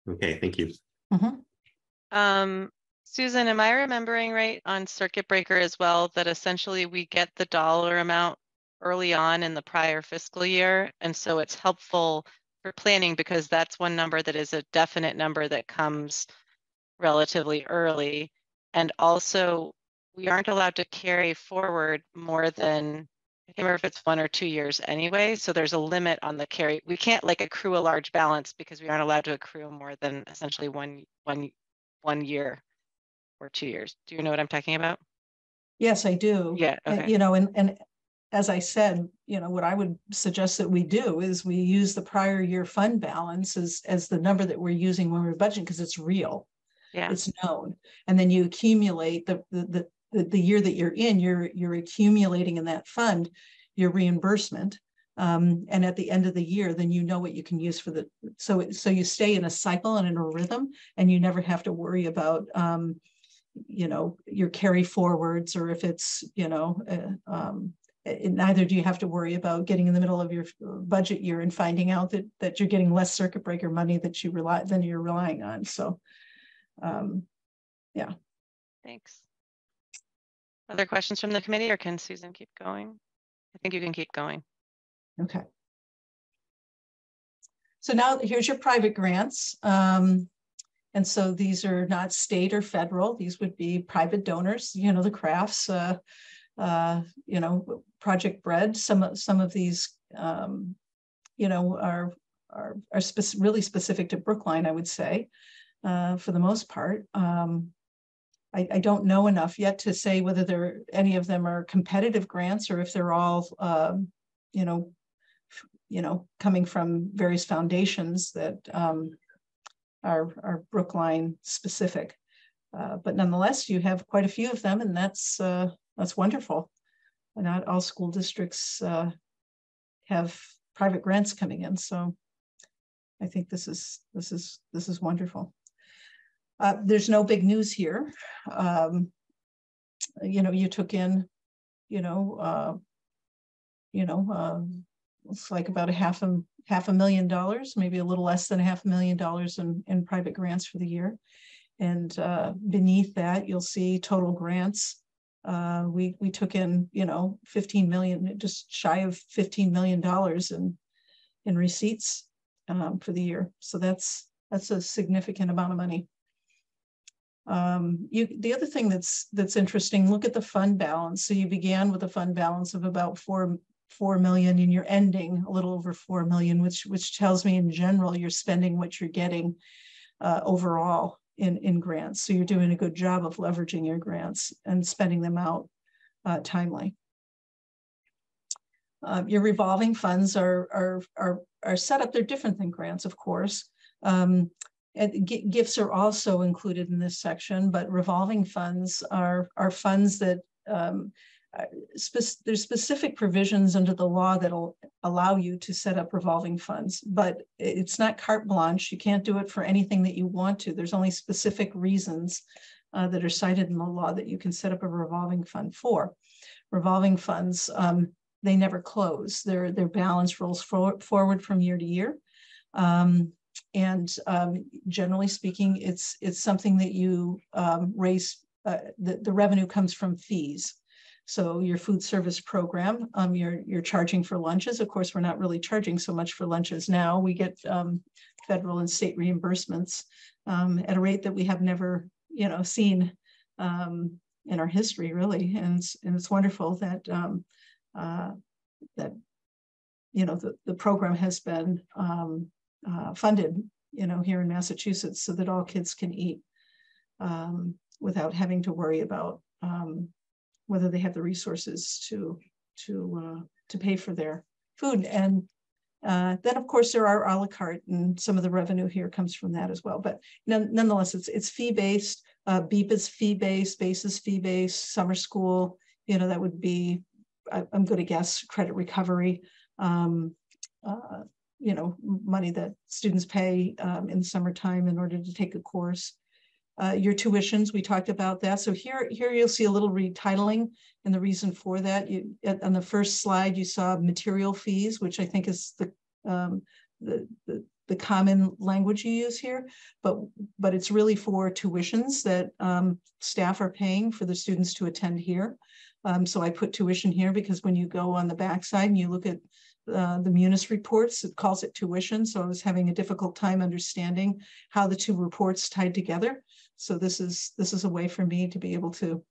S8: Okay, thank you.
S2: Mm-hmm.
S1: Susan, am I remembering right on circuit breaker as well, that essentially we get the dollar amount early on in the prior fiscal year? And so it's helpful for planning because that's one number that is a definite number that comes relatively early. And also we aren't allowed to carry forward more than, I can't remember if it's 1 or 2 years anyway. So there's a limit on the carry. We can't like accrue a large balance because we aren't allowed to accrue more than essentially one year or 2 years. Do you know what I'm talking about?
S2: Yes, I do.
S1: Yeah. Okay.
S2: And as I said, what I would suggest that we do is we use the prior year fund balance as the number that we're using when we're budgeting, because it's real. Yeah. It's known. And then you accumulate the year that you're in, you're accumulating in that fund your reimbursement. And at the end of the year, then you know what you can use for so you stay in a cycle and in a rhythm, and you never have to worry about your carry forwards, or if it's neither do you have to worry about getting in the middle of your budget year and finding out that you're getting less circuit breaker money that you're relying on. So, yeah.
S1: Thanks. Other questions from the committee, or can Susan keep going? I think you can keep going.
S2: Okay. So now here's your private grants. And so these are not state or federal. These would be private donors, you know, the crafts, you know, Project Bread. Some of these, you know, are really specific to Brookline, I would say, for the most part. I don't know enough yet to say whether any of them are competitive grants or if they're all, you know, coming from various foundations that are Brookline specific. But nonetheless, you have quite a few of them, and that's wonderful. Not all school districts have private grants coming in, so I think this is wonderful. There's no big news here. You know, you took in, it's like about $500,000, maybe a little less than $500,000 in private grants for the year. And beneath that, you'll see total grants. We took in, you know, 15 million, just shy of $15 million in receipts for the year. So that's a significant amount of money. The other thing that's interesting, look at the fund balance. So you began with a fund balance of about 4 million, and you're ending a little over 4 million, which tells me in general you're spending what you're getting overall in grants. So you're doing a good job of leveraging your grants and spending them out timely. Your revolving funds are set up. They're different than grants, of course. And gifts are also included in this section, but revolving funds are funds that there's specific provisions under the law that'll allow you to set up revolving funds, but it's not carte blanche. You can't do it for anything that you want to. There's only specific reasons that are cited in the law that you can set up a revolving fund for. Revolving funds, they never close. Their balance rolls forward from year to year. Generally speaking, it's something that you raise, the revenue comes from fees. So your food service program, you're charging for lunches. Of course, we're not really charging so much for lunches now. We get federal and state reimbursements at a rate that we have never, you know, seen in our history, really. And it's wonderful that that you know the program has been funded, you know, here in Massachusetts, so that all kids can eat without having to worry about whether they have the resources to pay for their food. And then, of course, there are a la carte, and some of the revenue here comes from that as well. But nonetheless, it's fee-based. BEEP is fee-based, BASE is fee-based, summer school, you know, that would be, I'm going to guess, credit recovery, you know, money that students pay in the summertime in order to take a course. Your tuitions, we talked about that. So here you'll see a little retitling, and the reason for that, on the first slide, you saw material fees, which I think is the common language you use here, but it's really for tuitions that staff are paying for the students to attend here. So I put tuition here because when you go on the backside and you look at the Munis reports, it calls it tuition. So I was having a difficult time understanding how the two reports tied together. So this is a way for me to be able to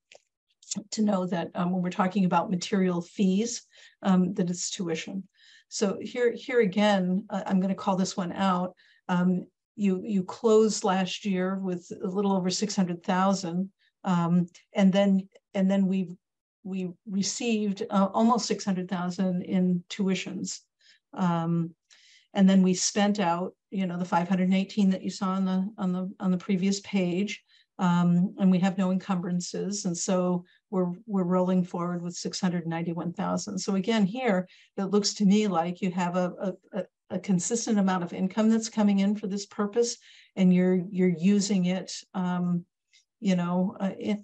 S2: know that when we're talking about material fees, that it's tuition. So here again, I'm going to call this one out. You closed last year with a little over 600,000, and then we received almost 600,000 in tuitions. And then we spent out, you know, the 518 that you saw on the previous page, and we have no encumbrances, and so we're rolling forward with 691,000. So again, here it looks to me like you have a consistent amount of income that's coming in for this purpose, and you're using it you know,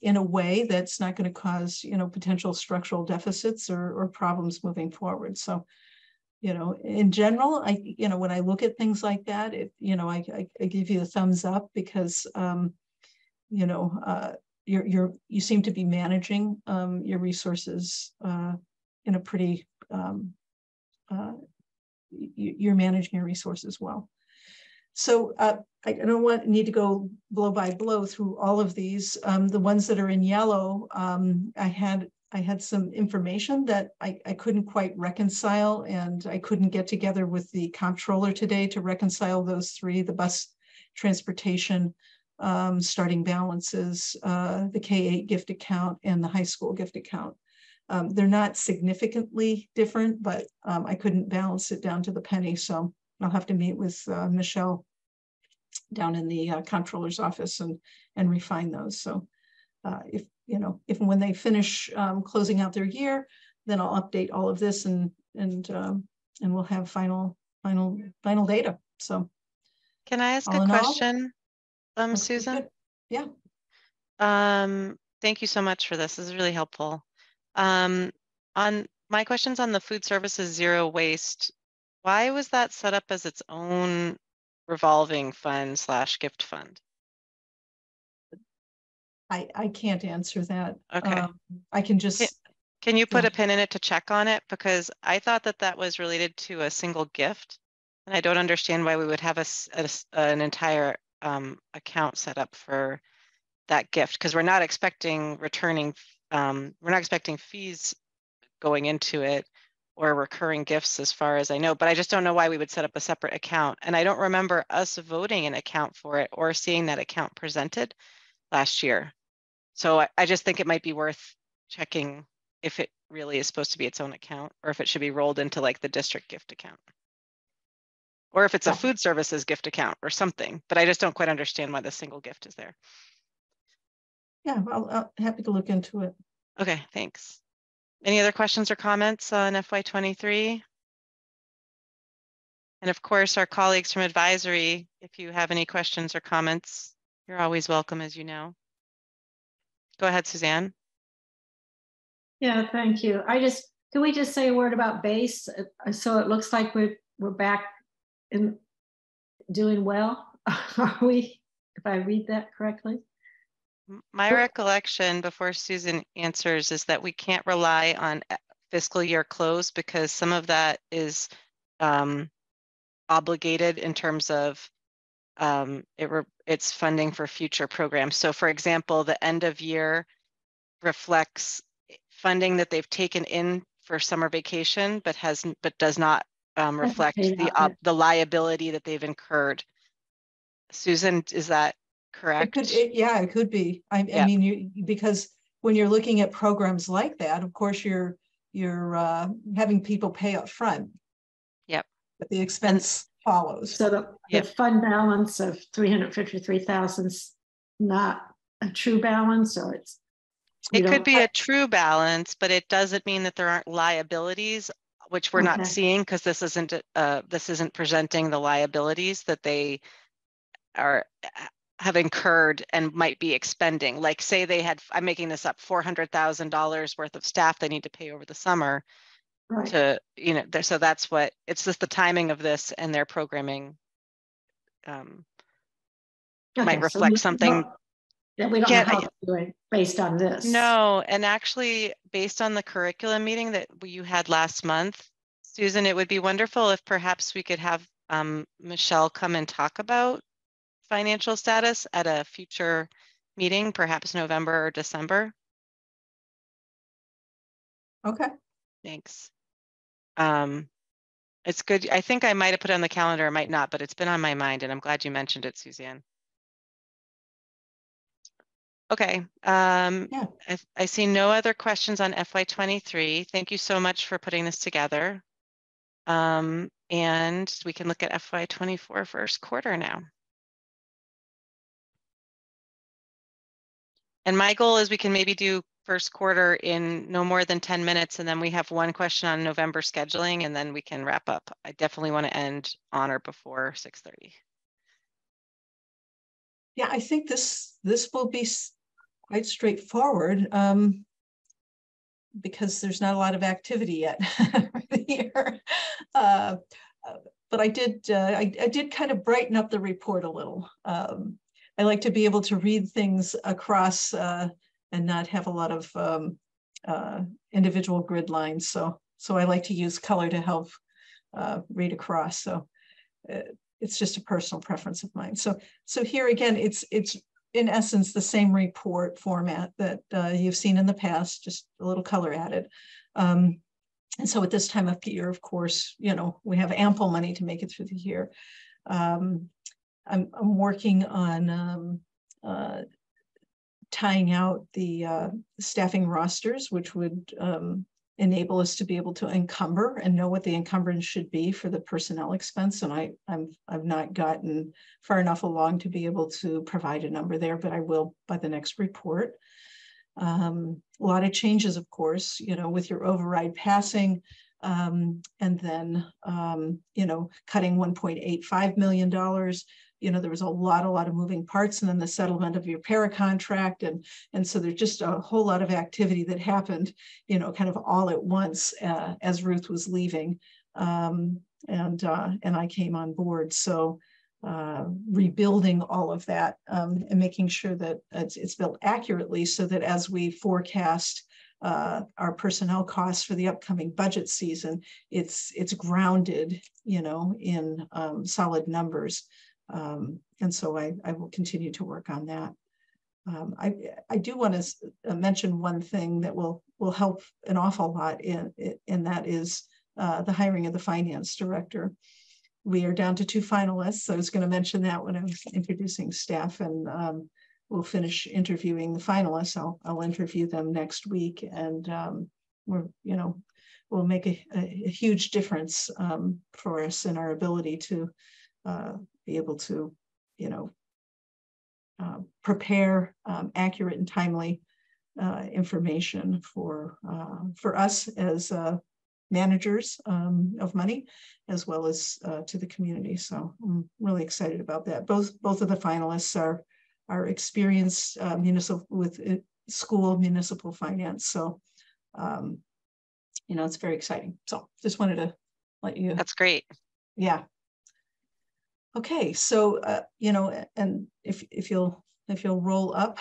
S2: in a way that's not going to cause, you know, potential structural deficits or problems moving forward. So, you know, in general, you know, when I look at things like that, you know, I give you a thumbs up because, you know, you seem to be managing your resources in a pretty, you're managing your resources well. So I don't need to go blow by blow through all of these. The ones that are in yellow, I had some information that I couldn't quite reconcile, and I couldn't get together with the comptroller today to reconcile those three: the bus transportation, starting balances, the K-8 gift account, and the high school gift account. They're not significantly different, but I couldn't balance it down to the penny. So I'll have to meet with Michelle down in the comptroller's office and refine those. So if you know, if when they finish closing out their year, then I'll update all of this and we'll have final data. So
S1: can I ask a question, Susan?
S2: Yeah.
S1: Thank you so much for this. This is really helpful. On my questions on the food services zero waste, why was that set up as its own revolving fund / gift fund?
S2: I can't answer that.
S1: Okay.
S2: I can just.
S1: Can you put a pin in it to check on it? Because I thought that was related to a single gift, and I don't understand why we would have an entire account set up for that gift, because we're not expecting we're not expecting fees going into it or recurring gifts as far as I know, but I just don't know why we would set up a separate account. And I don't remember us voting an account for it or seeing that account presented last year. So I just think it might be worth checking if it really is supposed to be its own account, or if it should be rolled into like the district gift account, or if it's a food services gift account or something, but I just don't quite understand why the single gift is there.
S2: Yeah, I'll happy to look into it.
S1: Okay, thanks. Any other questions or comments on FY23? And of course, our colleagues from advisory, if you have any questions or comments, you're always welcome, as you know. Go ahead, Suzanne.
S7: Yeah, thank you. Can we just say a word about base? So it looks like we're back in doing well. Are we, if I read that correctly?
S1: My recollection before Susan answers is that we can't rely on fiscal year close because some of that is obligated in terms of it's funding for future programs. So for example, the end of year reflects funding that they've taken in for summer vacation, but does not reflect the liability that they've incurred. Susan, is that correct?
S2: It could be. I mean, because when you're looking at programs like that, of course, you're having people pay up front. Yep. But the expense follows.
S7: So the fund balance of 353,000 is not a true balance, or
S1: it could be a true balance, but it doesn't mean that there aren't liabilities, which we're not seeing because this isn't presenting the liabilities that they have incurred and might be expending. Like say they had, I'm making this up, $400,000 worth of staff they need to pay over the summer to, you know, so that's what, it's just the timing of this and their programming might reflect something.
S7: That we don't know how to do it based on this.
S1: No, and actually based on the curriculum meeting that you had last month, Susan, it would be wonderful if perhaps we could have Michelle come and talk about financial status at a future meeting, perhaps November or December.
S2: Okay.
S1: Thanks. It's good. I think I might have put it on the calendar, I might not, but it's been on my mind and I'm glad you mentioned it, Suzanne. Okay. I see no other questions on FY23. Thank you so much for putting this together. And we can look at FY24 first quarter now. And my goal is we can maybe do first quarter in no more than 10 minutes, and then we have one question on November scheduling, and then we can wrap up. I definitely want to end on or before 6:30.
S2: Yeah, I think this will be quite straightforward because there's not a lot of activity yet for the year. But I did kind of brighten up the report a little. I like to be able to read things across and not have a lot of individual grid lines. So I like to use color to help read across. So it's just a personal preference of mine. So here again, it's in essence the same report format that you've seen in the past, just a little color added. And so at this time of year, of course, you know, we have ample money to make it through the year. I'm working on tying out the staffing rosters, which would enable us to be able to encumber and know what the encumbrance should be for the personnel expense. And I've not gotten far enough along to be able to provide a number there, but I will by the next report. A lot of changes, of course, you know, with your override passing, and then, you know, cutting $1.85 million. You know, there was a lot of moving parts, and then the settlement of your para contract. And so there's just a whole lot of activity that happened, you know, kind of all at once as Ruth was leaving, and I came on board. So rebuilding all of that and making sure that it's built accurately so that as we forecast our personnel costs for the upcoming budget season, it's grounded, you know, in solid numbers. And so I will continue to work on that. I do want to mention one thing that will help an awful lot and that is the hiring of the finance director. We are down to 2 finalists. I was going to mention that when I was introducing staff, and we'll finish interviewing the finalists. I'll interview them next week, and we'll make a huge difference for us in our ability to be able to, you know, prepare accurate and timely information for us as managers of money, as well as to the community. So I'm really excited about that. Both of the finalists are experienced with school municipal finance. So, you know, it's very exciting. So just wanted to let you.
S1: That's great.
S2: Yeah. Okay. So, you know, and if you'll roll up,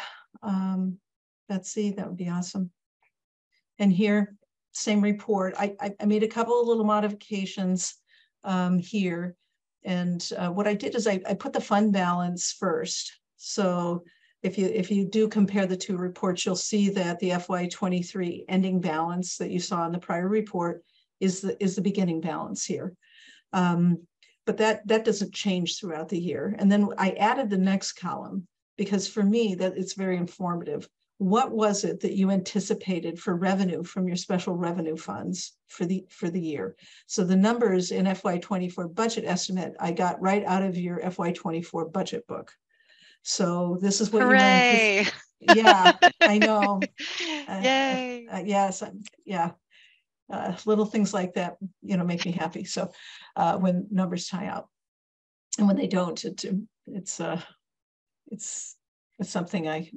S2: Betsy, that would be awesome. And here, same report. I made a couple of little modifications here. And what I did is I put the fund balance first. So if you do compare the 2 reports, you'll see that the FY23 ending balance that you saw in the prior report is the beginning balance here. But that doesn't change throughout the year. And then I added the next column because for me that it's very informative. What was it that you anticipated for revenue from your special revenue funds for the year? So the numbers in FY24 budget estimate I got right out of your FY24 budget book. So this is what
S1: Hooray.
S2: you were. Yeah, I know.
S1: Yay!
S2: Yes, yeah. Little things like that, you know, make me happy. So when numbers tie out, and when they don't, it's something I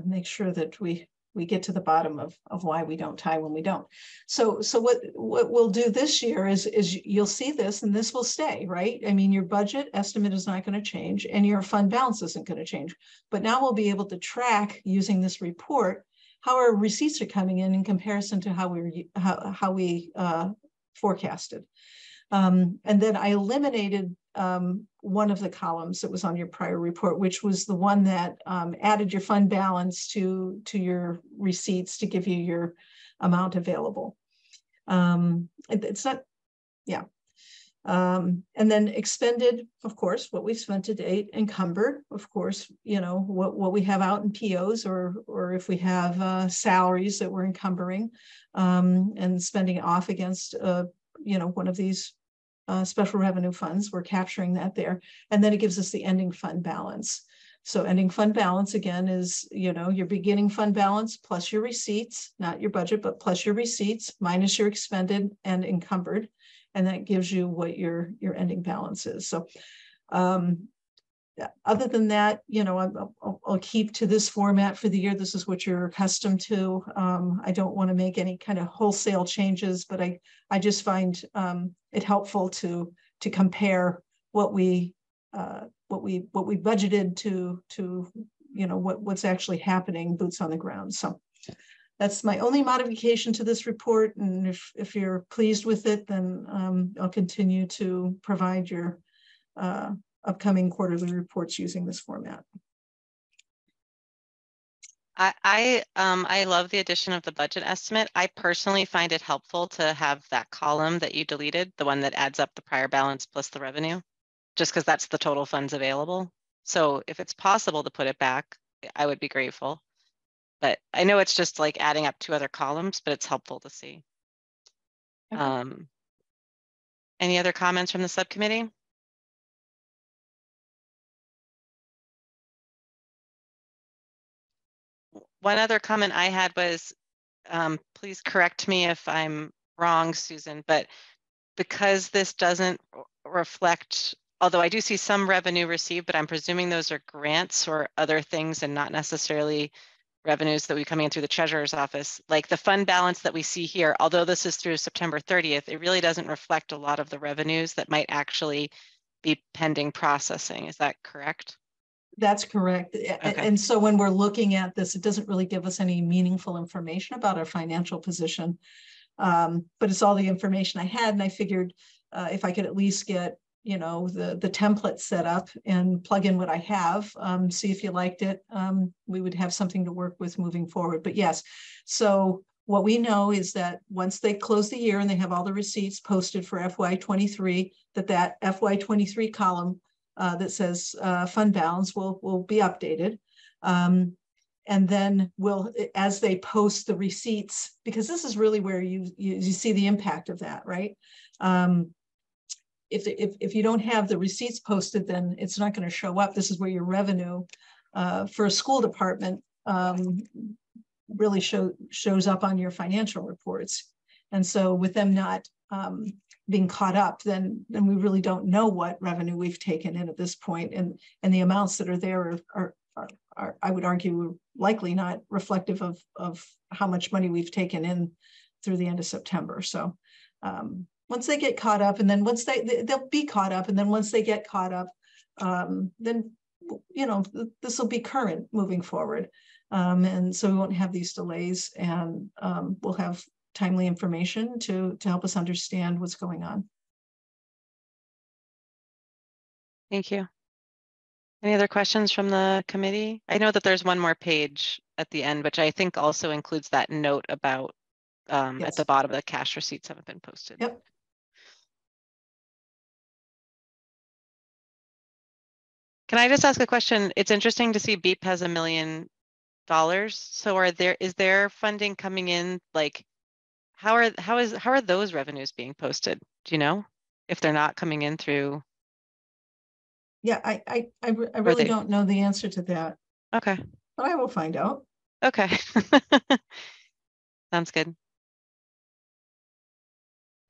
S2: make sure that we get to the bottom of why we don't tie when we don't. So what we'll do this year is you'll see this, and this will stay, right? I mean, your budget estimate is not going to change, and your fund balance isn't going to change. But now we'll be able to track using this report how our receipts are coming in comparison to how we forecasted. And then I eliminated one of the columns that was on your prior report, which was the one that added your fund balance to your receipts to give you your amount available. It's not, yeah. And then expended, of course, what we spent to date. Encumbered, of course, you know, what we have out in POs, or if we have salaries that we're encumbering and spending off against, you know, one of these special revenue funds, we're capturing that there. And then it gives us the ending fund balance. So ending fund balance, again, is, you know, your beginning fund balance plus your receipts, not your budget, but plus your receipts minus your expended and encumbered. And that gives you what your ending balance is. So other than that, I'll keep to this format for the year. This is what you're accustomed to. I don't want to make any kind of wholesale changes, but I just find it helpful to compare what we budgeted to what's actually happening, boots on the ground. So that's my only modification to this report. And if you're pleased with it, then I'll continue to provide your upcoming quarterly reports using this format.
S1: I love the addition of the budget estimate. I personally find it helpful to have that column that you deleted, the one that adds up the prior balance plus the revenue, just because that's the total funds available. So if it's possible to put it back, I would be grateful. But I know it's just like adding up 2 other columns, but it's helpful to see. Okay. Any other comments from the subcommittee? One other comment I had was, please correct me if I'm wrong, Susan, but because this doesn't reflect, although I do see some revenue received, but I'm presuming those are grants or other things and not necessarily revenues that we coming in through the treasurer's office. Like the fund balance that we see here, although this is through September 30th, it really doesn't reflect a lot of the revenues that might actually be pending processing. Is that correct?
S2: That's correct. Okay. And so when we're looking at this, it doesn't really give us any meaningful information about our financial position. But it's all the information I had. And I figured if I could at least get, the template set up and plug in what I have, see if you liked it, we would have something to work with moving forward. But yes, so what we know is that once they close the year and they have all the receipts posted for FY23, that FY23 column that says fund balance will be updated. And then as they post the receipts, because this is really where you see the impact of that, right? If you don't have the receipts posted, then it's not going to show up. This is where your revenue for a school department really shows up on your financial reports. And so with them not being caught up, then we really don't know what revenue we've taken in at this point, and the amounts that are there are I would argue likely not reflective of how much money we've taken in through the end of September. So once they get caught up, and then once they'll be caught up, and then once they get caught up, then this will be current moving forward, and so we won't have these delays, and we'll have timely information to help us understand what's going on.
S1: Thank you. Any other questions from the committee? I know that there's one more page at the end, which I think also includes that note about yes, at the bottom, the cash receipts haven't been posted.
S2: Yep.
S1: Can I just ask a question? It's interesting to see BEEP has $1 million. So is there funding coming in? Like, how are those revenues being posted? Do you know if they're not coming in through?
S2: Yeah, I really don't know the answer to that.
S1: Okay.
S2: But I will find out.
S1: Okay. Sounds good.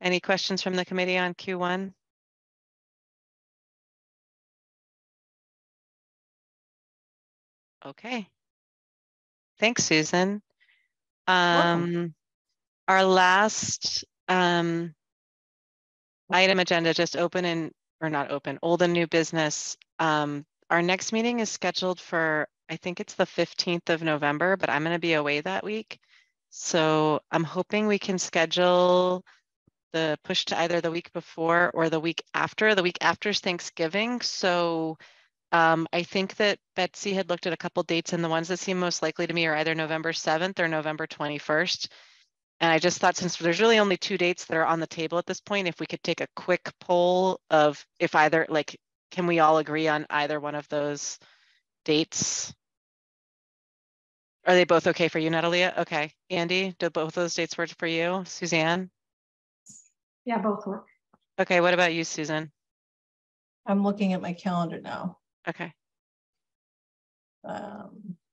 S1: Any questions from the committee on Q1? Okay. Thanks, Susan. Welcome. Our last item agenda, just open or not open, old and new business. Our next meeting is scheduled for, I think it's the 15th of November, but I'm going to be away that week. So I'm hoping we can schedule the push to either the week before or the week after. The week after is Thanksgiving. So I think that Betsy had looked at a couple dates, and the ones that seem most likely to me are either November 7th or November 21st. And I just thought, since there's really only 2 dates that are on the table at this point, if we could take a quick poll of if either, like, can we all agree on either one of those dates? Are they both okay for you, Natalia? Okay. Andy, do both of those dates work for you? Suzanne?
S7: Yeah, both work.
S1: Okay. What about you, Susan?
S2: I'm looking at my calendar now.
S1: Okay.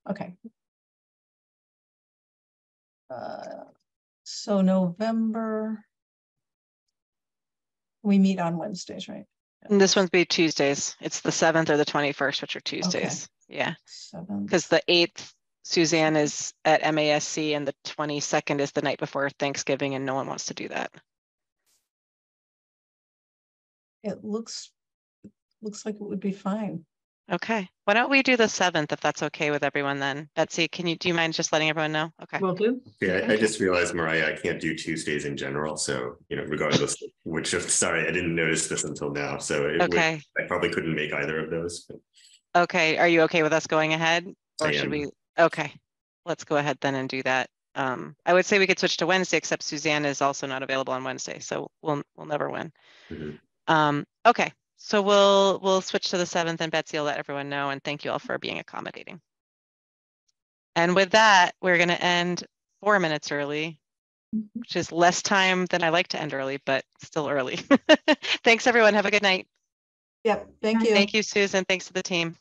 S2: Okay. So November, we meet on Wednesdays, right?
S1: And this one's be Tuesdays. It's the 7th or the 21st, which are Tuesdays. Yeah,
S2: 7th.
S1: because the 8th, Suzanne is at MASC, and the 22nd is the night before Thanksgiving, and no one wants to do that.
S2: It looks like it would be fine.
S1: Okay, why don't we do the 7th if that's okay with everyone then? Betsy, do you mind just letting everyone know? Okay.
S9: Will do.
S8: Yeah, I just realized, Mariah, I can't do Tuesdays in general. So, regardless of which of, sorry, I didn't notice this until now. So
S1: Okay.
S8: I probably couldn't make either of those. But
S1: Okay, are you okay with us going ahead? Or
S8: I
S1: should
S8: am.
S1: we? Okay, let's go ahead then and do that. I would say we could switch to Wednesday, except Suzanne is also not available on Wednesday, so we'll never win.
S8: Mhm.
S1: Okay, so we'll switch to the 7th, and Betsy will let everyone know, and thank you all for being accommodating. And with that, we're going to end 4 minutes early, which is less time than I like to end early, but still early. Thanks, everyone. Have a good night.
S2: Yep. Thank you.
S1: Thank you, Susan. Thanks to the team.